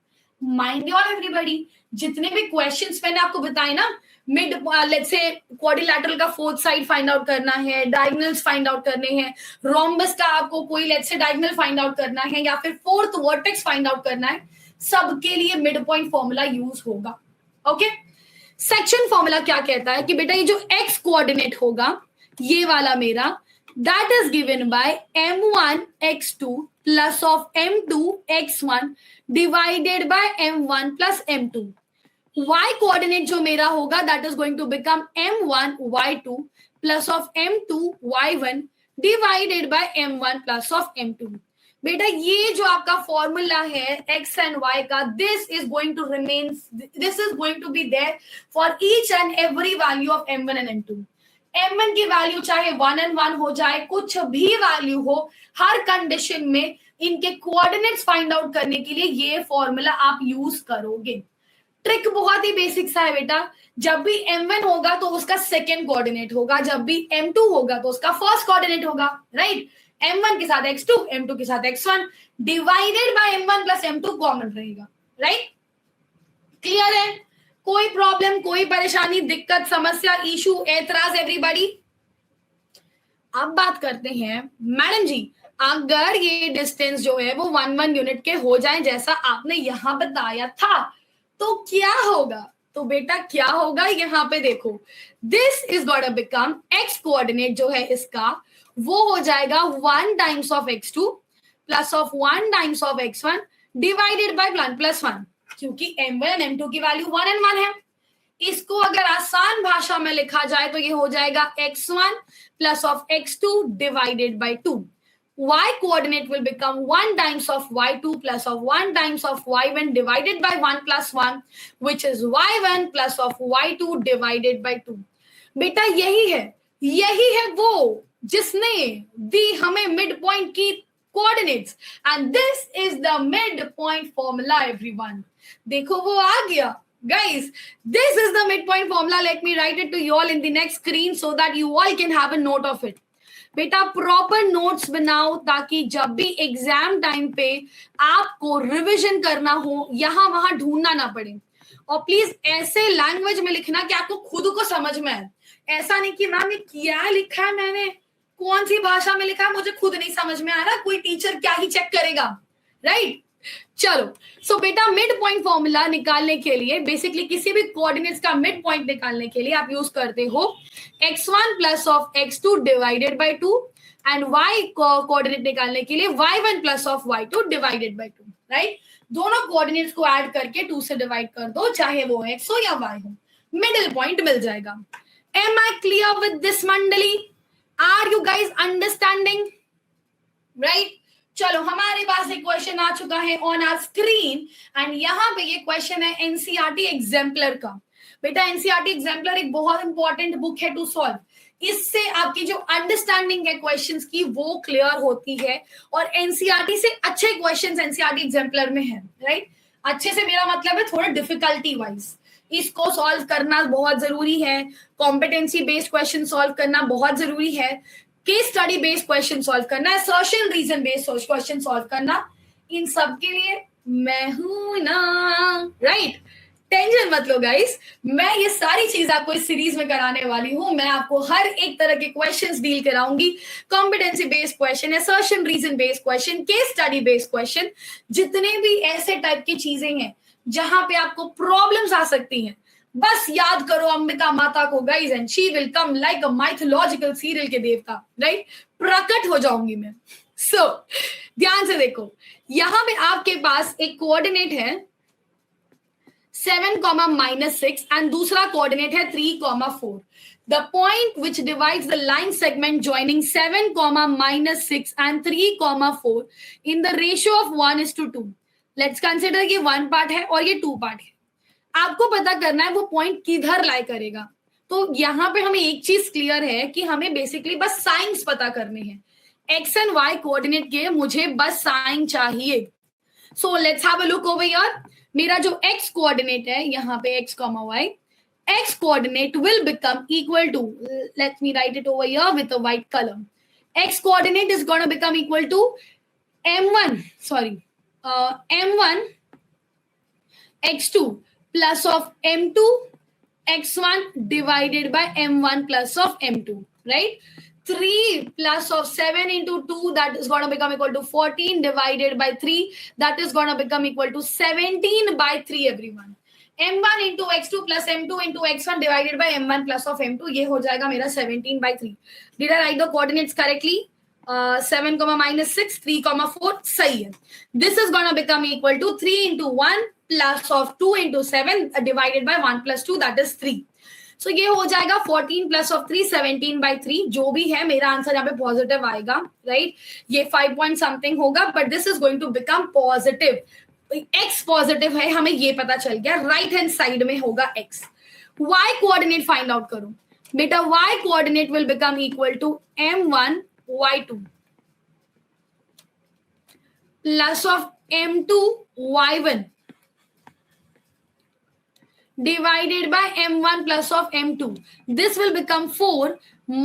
माइंड ऑल एवरीबॉडी, जितने भी क्वेश्चंस मैंने आपको बताए ना, मिड लेट्स से क्वाड्रिलैटरल का फोर्थ साइड फाइंड आउट करना है, डायगोनल्स फाइंड आउट करने हैं, रोम्बस का आपको कोई let's say diagonal find out करना है, या फिर फोर्थ वर्टेक्स फाइंड आउट करना है, सबके लिए मिड पॉइंट फॉर्मूला यूज होगा, ओके। सेक्शन फॉर्मूला क्या कहता है कि बेटा ये जो एक्स कोऑर्डिनेट होगा, ये वाला मेरा, that is given by m1x2 plus of m2x1 divided by m1 plus m2। y coordinate जो मेरा होगा that is going to become m1y2 plus of m2y1 divided by m1 plus of m2। बेटा ये जो आपका फॉर्मूला है x and y का, this is going to remain, this is going to be there for each and every value of m1 and m2। m1 की value चाहे 1 and 1 हो जाए, कुछ भी वैल्यू हो, हर कंडीशन में इनके कोऑर्डिनेट्स फाइंड आउट करने के लिए ये फॉर्मूला आप यूज करोगे। ट्रिक बहुत ही बेसिक सा है बेटा, जब भी m1 होगा तो उसका सेकेंड कोऑर्डिनेट होगा, जब भी m2 होगा तो उसका फर्स्ट कोऑर्डिनेट होगा, राइट। m1 के साथ x2, m2 के साथ x1 divided by m1 plus m2 common रहेगा, राइट। क्लियर है? कोई प्रॉब्लम, कोई परेशानी, दिक्कत, समस्या, इशू, एतराज एवरीबॉडी? अब बात करते हैं मैडम जी, अगर ये डिस्टेंस जो है वो 1 यूनिट के हो जाए जैसा आपने यहां बताया था, तो क्या होगा? तो बेटा क्या होगा, यहां पे देखो, this is gonna become x coordinate जो है इसका, वो हो जाएगा 1 times of x2 plus of 1 times of x1 divided by 1 plus 1, क्योंकि m1 एंड m2 की वैल्यू 1 and 1 है। इसको अगर आसान भाषा में लिखा जाए तो ये हो जाएगा x1 plus of x2 divided by 2। y coordinate will become 1 times of y2 plus of 1 times of y1 divided by 1 plus 1, which is y1 plus of y2 divided by 2। बेटा यही है वो जिसने दी हमें मिड पॉइंट की coordinates, and this is the mid point formula everyone. देखो वो आ गया guys, this is the midpoint formula. Let me write it to you all in the next screen so that you all can have a note of it। बेटा proper notes बनाओ ताकि जब भी exam time पे आपको revision करना हो, यहां वहां ढूंढना ना पड़े। और प्लीज ऐसे लैंग्वेज में लिखना कि आपको खुद को समझ में आए, ऐसा नहीं कि मैम क्या लिखा है, मैंने कौन सी भाषा में लिखा है, मुझे खुद नहीं समझ में आ रहा, कोई टीचर क्या ही चेक करेगा, राइट। चलो, सो बेटा मिड पॉइंट फॉर्मूला निकालने के लिए, बेसिकली किसी भी कोऑर्डिनेट्स का मिड पॉइंट निकालने के लिए आप यूज करते हो x1 plus of x2 divided by 2, and y coordinate निकालने के लिए y1 plus of y2 divided by 2, right. दोनों कोऑर्डिनेट्स को ऐड करके 2 से डिवाइड कर दो, चाहे वो x हो या y हो, मिडिल पॉइंट मिल जाएगा। Am I clear with this मंडली? Are you guys understanding? Right. चलो हमारे पास एक क्वेश्चन आ चुका है ऑन आवर स्क्रीन, एंड यहाँ पे ये क्वेश्चन है एनसीईआरटी एग्जाम्पलर का। बेटा एनसीईआरटी एग्जाम्पलर एक बहुत इंपॉर्टेंट बुक है टू सॉल्व। इससे आपकी जो अंडरस्टैंडिंग है क्वेश्चंस की वो क्लियर होती है, और एनसीईआरटी से अच्छे क्वेश्चंस एनसीईआरटी एग्जाम्पलर में है, राइट। अच्छे से मेरा मतलब है थोड़ा डिफिकल्टी वाइज, इसको सॉल्व करना बहुत जरूरी है, कॉम्पिटेंसी बेस्ड क्वेश्चन सॉल्व करना बहुत जरूरी है, case study based question solve करना, assertion reason based question solve करना, इन सब के लिए मैं हूं ना, राइट। टेंशन मत लो गाइस, मैं ये सारी चीज आपको इस सीरीज में कराने वाली हूं। मैं आपको हर एक तरह के क्वेश्चंस डील कराऊंगी, competency based question, assertion reason based question, case study based question, जितने भी ऐसे टाइप की चीजें हैं जहां पे आपको प्रॉब्लम्स आ सकती हैं, बस याद करो अंबिका माता को guys, and she will come like a mythological serial के देवता, राइट। प्रकट हो जाऊंगी मैं। सो ध्यान से देखो, यहां पे आपके पास एक कोऑर्डिनेट है 7, -6 and दूसरा कोऑर्डिनेट है 3, 4. The point which divides the line segment joining 7, -6 and 3, 4 in the ratio of 1:2. Let's consider कि 1 पार्ट है और ये 2 पार्ट है। आपको पता करना है वो पॉइंट किधर लाई करेगा। तो यहाँ पे हमें एक चीज क्लियर है कि हमें बेसिकली बस साइंस पता करने हैं, एक्स एंड वाई कोऑर्डिनेट के मुझे बस साइन चाहिए। सो let's have a look over here. मेरा जो x कोऑर्डिनेट है यहाँ पे x, y, x coordinate will become equal to, let me write it over here with a white color. X coordinate is going to become equal to m1 x2 plus of m2 x1 divided by m1 plus of m2, right? 3 plus of 7 into 2, that is going to become equal to 14 divided by 3, that is going to become equal to 17 by 3, everyone. m1 into x2 plus m2 into x1 divided by m1 plus of m2, ये हो जाएगा मेरा 17 by 3. Did I write the coordinates correctly? 7, -6, 3, 4, सही है. This is going to become equal to 3 into 1 plus of 2 into 7 divided by 1 plus 2, that is 3. So ये हो जाएगा 14 plus of 3, 17 by 3, जो भी है मेरा आंसर यहाँ पे पॉजिटिव आएगा, राइट। ये 5 point something होगा, but this is going to become positive. x positive है, हमें ये पता चल गया, राइट हैंड साइड में होगा x। y coordinate find out करो बेटा, y coordinate will become equal to m1 y2 plus of m2 y1 divided by m1 plus of m2. This will become 4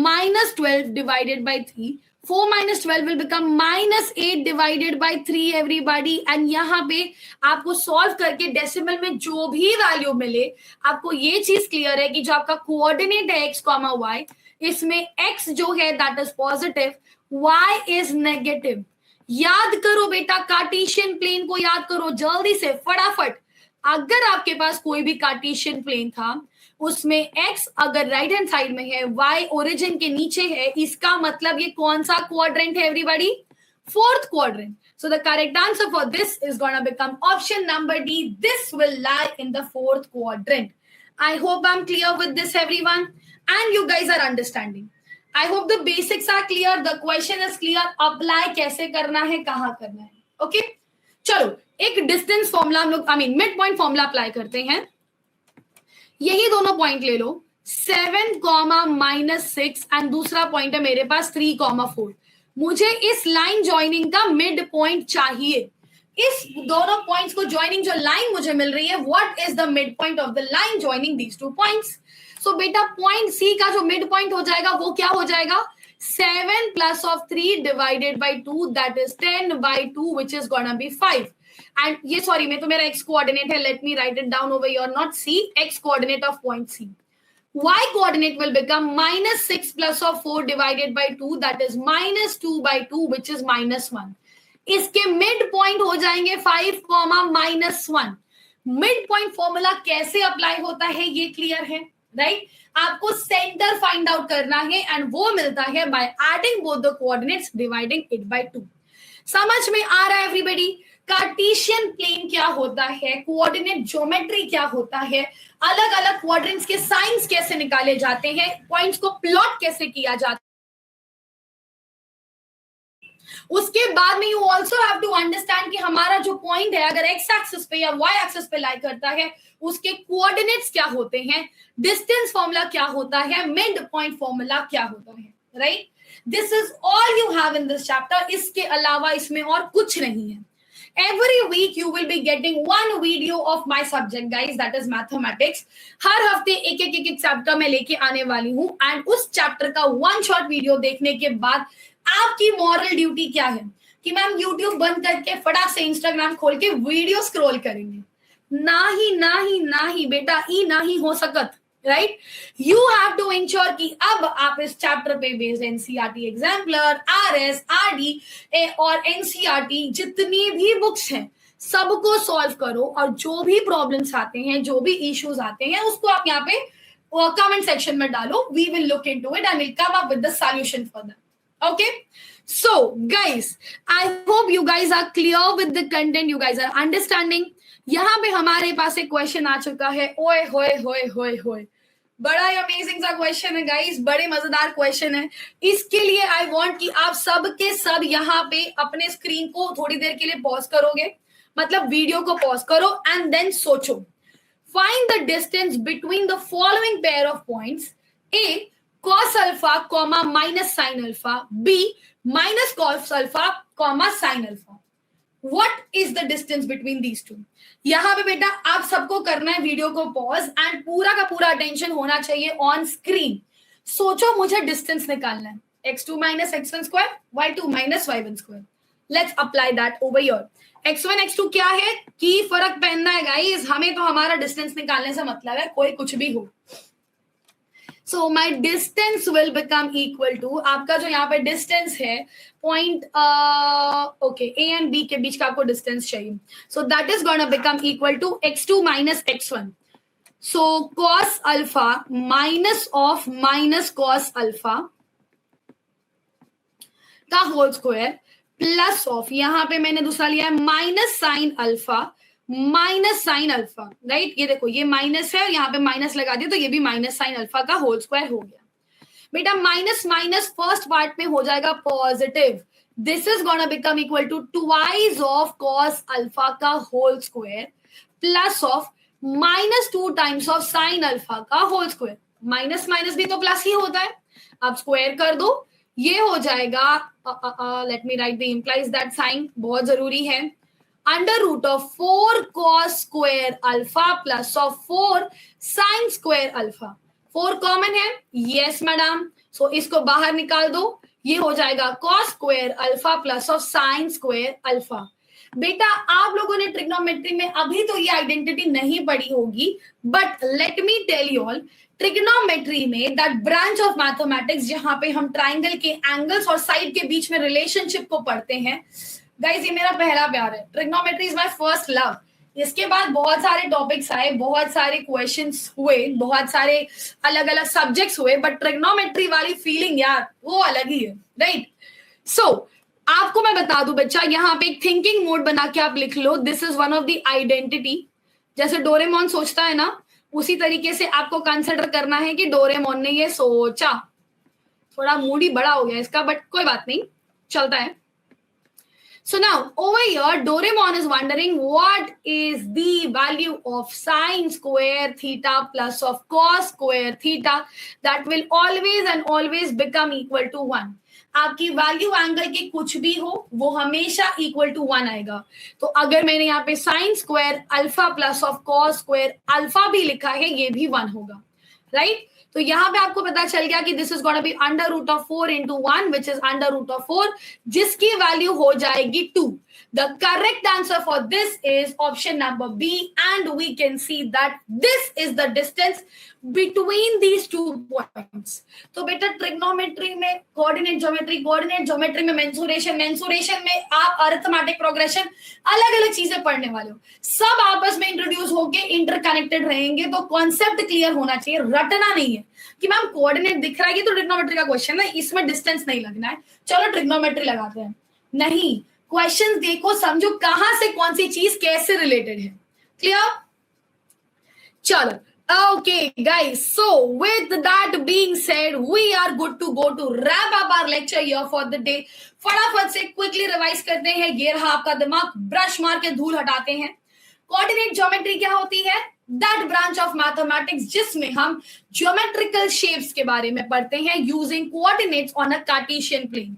minus 12 divided by 3. 4 minus 12 will become minus 8 divided by 3, everybody. And यहाँ पे आपको solve करके decimal में जो भी value मिले, आपको ये चीज क्लियर है कि जो आपका कोऑर्डिनेट है x, y, इसमें x जो है that is positive, y is negative. याद करो बेटा, कार्टेशियन प्लेन को याद करो जल्दी से फटाफट। अगर आपके पास कोई भी कार्टेशियन प्लेन था, उसमें x अगर राइट हैंड साइड में है, y ओरिजिन के नीचे है, इसका मतलब ये कौन सा क्वाड्रेंट है everybody? Fourth quadrant. So the correct answer for this is gonna become option number D, this will lie in the fourth quadrant. I hope I am clear with this everyone and you guys are understanding. I hope the basics are clear, the question is clear, apply कैसे करना है, कहाँ करना है, okay. चलो एक distance formula हम लोग, मिड पॉइंट फॉर्मूला अप्लाई करते हैं। यही दोनों पॉइंट ले लो, 7, -6 एंड दूसरा पॉइंट है मेरे पास 3, 4। मुझे इस लाइन ज्वाइनिंग का मिड पॉइंट चाहिए। इस दोनों पॉइंट्स को ज्वाइनिंग जो लाइन मुझे मिल रही है, what is the mid point of the line joining these two points? So बेटा पॉइंट सी का जो मिड पॉइंट हो जाएगा वो क्या हो जाएगा? 7 plus of 3 divided by 2, that is 10 by 2, which is gonna be 5. And ये सॉरी में तो मेरा x coordinate है, let me write it down over here, not c, x coordinate of point c. y coordinate will become -6 plus of 4 divided by 2, that is -2 by 2, which is -1. इसके mid point हो जाएंगे 5, -1। Mid point formula कैसे apply होता है ये clear है, right? आपको centre find out करना है एंड वो मिलता है by adding both the coordinates, dividing it by 2। समझ में आ रहा है एवरीबॉडी? कार्टेशियन प्लेन क्या होता है, कोऑर्डिनेट ज्योमेट्री क्या होता है, अलग अलग क्वाड्रेंट्स के साइंस कैसे निकाले जाते हैं, पॉइंट्स को प्लॉट कैसे किया जाता है, उसके बाद में you also have to understand कि हमारा जो पॉइंट है अगर एक्स एक्सिस पे या वाई एक्सिस पे लाई करता है उसके कोऑर्डिनेट्स क्या होते हैं, डिस्टेंस फॉर्मूला क्या होता है, मिड पॉइंट फॉर्मूला क्या होता है, right? This is all you have in this chapter. इसके अलावा इसमें और कुछ नहीं है. Every week you will be getting one video of my subject guys, that is mathematics. हर हफ्ते एक एक चैप्टर में लेके आने वाली हूँ एंड उस चैप्टर का वन शॉट वीडियो देखने के बाद आपकी मॉरल ड्यूटी क्या है कि मैम यूट्यूब बंद करके फटाक से इंस्टाग्राम खोल के वीडियो स्क्रॉल करेंगे. ना ही बेटा, ई ना ही हो सकत, right? You have to ensure कि अब आप इस चैप्टर पे based NCERT exemplar, RS, RD और एनसीईआरटी जितनी भी बुक्स हैं सबको सॉल्व करो और जो भी प्रॉब्लम्स आते हैं, जो भी इश्यूज आते हैं उसको आप यहाँ पे कमेंट सेक्शन में डालो. We will look into it and will come up with the solution for that. Okay, so guys, I hope you guys are clear with the content, you guys are understanding. यहाँ पे हमारे पास एक question आ चुका है. ओए होए होए होए होए, बड़ा ही अमेजिंग सा क्वेश्चन है गाइस, बड़े मजेदार क्वेश्चन है. इसके लिए आई वांट कि आप सब के सब यहाँ पे अपने स्क्रीन को थोड़ी देर के लिए पॉज करोगे, मतलब वीडियो को पॉज करो एंड देन सोचो. Find the distance between the following pair of points. A cos alpha comma minus sin alpha, b minus cos alpha comma sin alpha. What is the distance between these two? यहाँ पे बेटा आप सबको करना है video को pause and पूरा का पूरा अटेंशन होना चाहिए ऑन स्क्रीन. सोचो मुझे डिस्टेंस निकालना है. x2 minus x1 square, y2 minus y1 square. Let's apply that over here. x1 x2 क्या है कि फर्क पहनना है गाइस. हमें तो हमारा डिस्टेंस निकालने से मतलब है, कोई कुछ भी हो. So my distance will become equal to, आपका जो यहाँ पे डिस्टेंस है point, okay, A and B के बीच का आपको डिस्टेंस चाहिए. So that is going to become equal to x2 minus x1. So cos alpha minus of minus cos alpha का होल स्क्वायर प्लस ऑफ, यहाँ पे मैंने दूसरा लिया है minus sine alpha minus sine alpha, right? ये देखो ये माइनस है और यहाँ पे माइनस लगा दिया तो ये भी माइनस साइन अल्फा का होल स्क्वायर हो गया. बेटा माइनस माइनस फर्स्ट पार्ट में हो जाएगा positive. This is gonna become equal to twice of cos alpha का whole square plus of minus 2 times of sine alpha का होल स्क्वायर. माइनस माइनस भी तो प्लस ही होता है, आप स्क्वायर कर दो. ये हो जाएगा, let me write the implies that sign, बहुत जरूरी है. Under root of 4 cos square alpha plus of 4 sine square alpha. 4 common है, यस मैडम. सो इसको बाहर निकाल दो, ये हो जाएगा cos square alpha plus of sine square alpha. बेटा आप लोगों ने ट्रिग्नोमेट्री में अभी तो ये आइडेंटिटी नहीं पढ़ी होगी, but let me tell you all, trigonometry में दैट ब्रांच ऑफ मैथमेटिक्स जहां पे हम ट्राइंगल के एंगल्स और साइड के बीच में रिलेशनशिप को पढ़ते हैं गाइस, ये मेरा पहला प्यार है. Trigonometry is my first love. इसके बाद बहुत सारे टॉपिक्स आए, बहुत सारे क्वेश्चंस हुए, बहुत सारे अलग अलग सब्जेक्ट्स हुए, बट ट्रिग्नोमेट्री वाली फीलिंग यार वो अलग ही है, राइट? सो आपको मैं बता दूं बच्चा, यहाँ पे एक थिंकिंग मोड बना के आप लिख लो, this is one of the identity. जैसे डोरेमोन सोचता है ना, उसी तरीके से आपको कंसिडर करना है कि डोरेमोन ने ये सोचा. थोड़ा मूड ही बड़ा हो गया इसका, बट कोई बात नहीं, चलता है. So now over here Doraemon is wondering what is the value of sine square theta plus of cos square theta that will always and always become equal to 1. आपकी वैल्यू एंगल की कुछ भी हो वो हमेशा इक्वल टू 1 आएगा. तो अगर मैंने यहाँ पे sign square alpha plus of cos square alpha भी लिखा है, ये भी 1 होगा, राइट? तो यहाँ पे आपको पता चल गया कि this is gonna be under root of 4 into 1 which is under root of 4, जिसकी वैल्यू हो जाएगी 2. The correct answer for this is option number B and we can see that this is the distance between these 2 points. तो बेटा trigonometry में coordinate geometry में mensuration में आप arithmetic progression अलग अलग चीजें पढ़ने वाले हो. सब आपस में इंट्रोड्यूस होके इंटरकनेक्टेड रहेंगे. तो कॉन्सेप्ट क्लियर होना चाहिए, रटना नहीं है कि मैम कोऑर्डिनेट दिख रहा है, ये तो ट्रिग्नोमेट्री का क्वेश्चन है, इसमें डिस्टेंस नहीं लगना है, चलो ट्रिग्नोमेट्री लगाते हैं. नहीं, क्वेश्चन देखो, समझो कहां से कौन सी चीज कैसे रिलेटेड है. क्लियर? चलो Okay, guys. So, with that being said, we are good to go to wrap up our lecture here for the day. फटाफट से क्विकली रिवाइज करते हैं, ये रहा आपका दिमाग, ब्रश मार के धूल हटाते हैं. कोऑर्डिनेट ज्योमेट्री क्या होती है? दैट ब्रांच ऑफ मैथमेटिक्स जिसमें हम ज्योमेट्रिकल शेप्स के बारे में पढ़ते हैं using coordinates on a cartesian plane.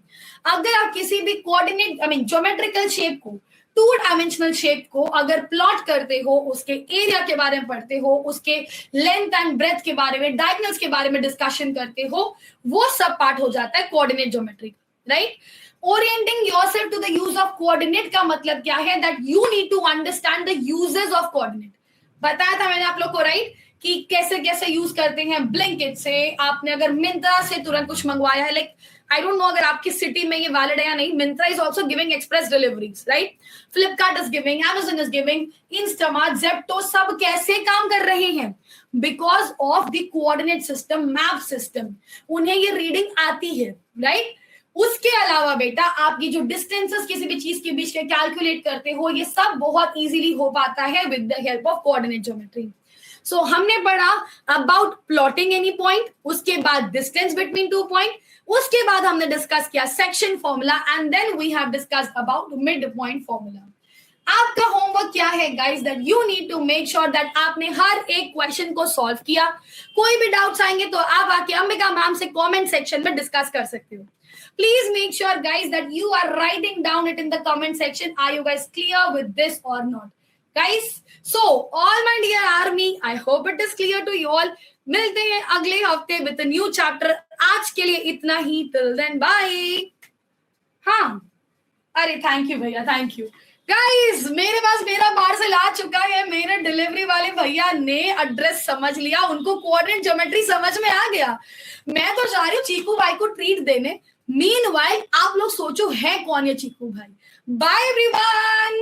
अगर आप किसी भी कोऑर्डिनेट ज्योमेट्रिकल शेप को, टू डायमेंशनल शेप को अगर प्लॉट करते हो, उसके एरिया के बारे में पढ़ते हो, उसके लेंथ एंड ब्रेथ के बारे में, डायगोनल्स के बारे में डिस्कशन करते हो, वो सब पार्ट हो जाता है coordinate geometry, right? Orienting yourself to the use of coordinate का मतलब क्या है? That you need to understand the uses of coordinate. बताया था मैंने आप लोग को, राइट, कि कैसे कैसे यूज करते हैं. ब्लिंकिट से आपने अगर मिंत्रा से तुरंत कुछ मंगवाया है, लाइक आई डोंट नो अगर आपकी सिटी में ये वैलिड है या नहीं. Myntra is also giving express deliveries, right? Flipkart is giving, Amazon is giving, Instamart, Zepto, सब कैसे काम कर रहे हैं? Because of the coordinate system, map system. उन्हें ये रीडिंग आती है, राइट? उसके अलावा बेटा आपकी जो डिस्टेंसेस किसी भी चीज के बीच के कैलकुलेट करते हो, ये सब बहुत इजीली हो पाता है with the help of coordinate geometry. So हमने पढ़ा अबाउट प्लॉटिंग एनी पॉइंट, उसके बाद डिस्टेंस बिटवीन टू पॉइंट, उसके बाद हमने डिस्कस किया section formula, and then we have discussed about mid point formula. आपका होमवर्क क्या है guys? That you need to make sure that आपने हर एक क्वेश्चन को सॉल्व किया. कोई भी डाउट्स आएंगे तो आप आके अंबिका मैम से कमेंट सेक्शन में डिस्कस कर सकते हो. Please make sure guys that you are writing down it in the comment section. Are you guys clear with this or not? Guys, so all my dear army, I hope it is clear to you all. मिलते हैं अगले हफ्ते with a new chapter. आज के लिए इतना ही. Till then, bye. हाँ, अरे थैंक यू भैया, थैंक यू गाइस. मेरे पास मेरा पार्सल आ चुका है. मेरे डिलीवरी वाले भैया ने एड्रेस समझ लिया, उनको कोऑर्डिनेट ज्योमेट्री समझ में आ गया. मैं तो जा रही हूँ चीकू भाई को ट्रीट देने. मीनवाइल आप लोग सोचो है कौन ये चीकू भाई. Bye everyone.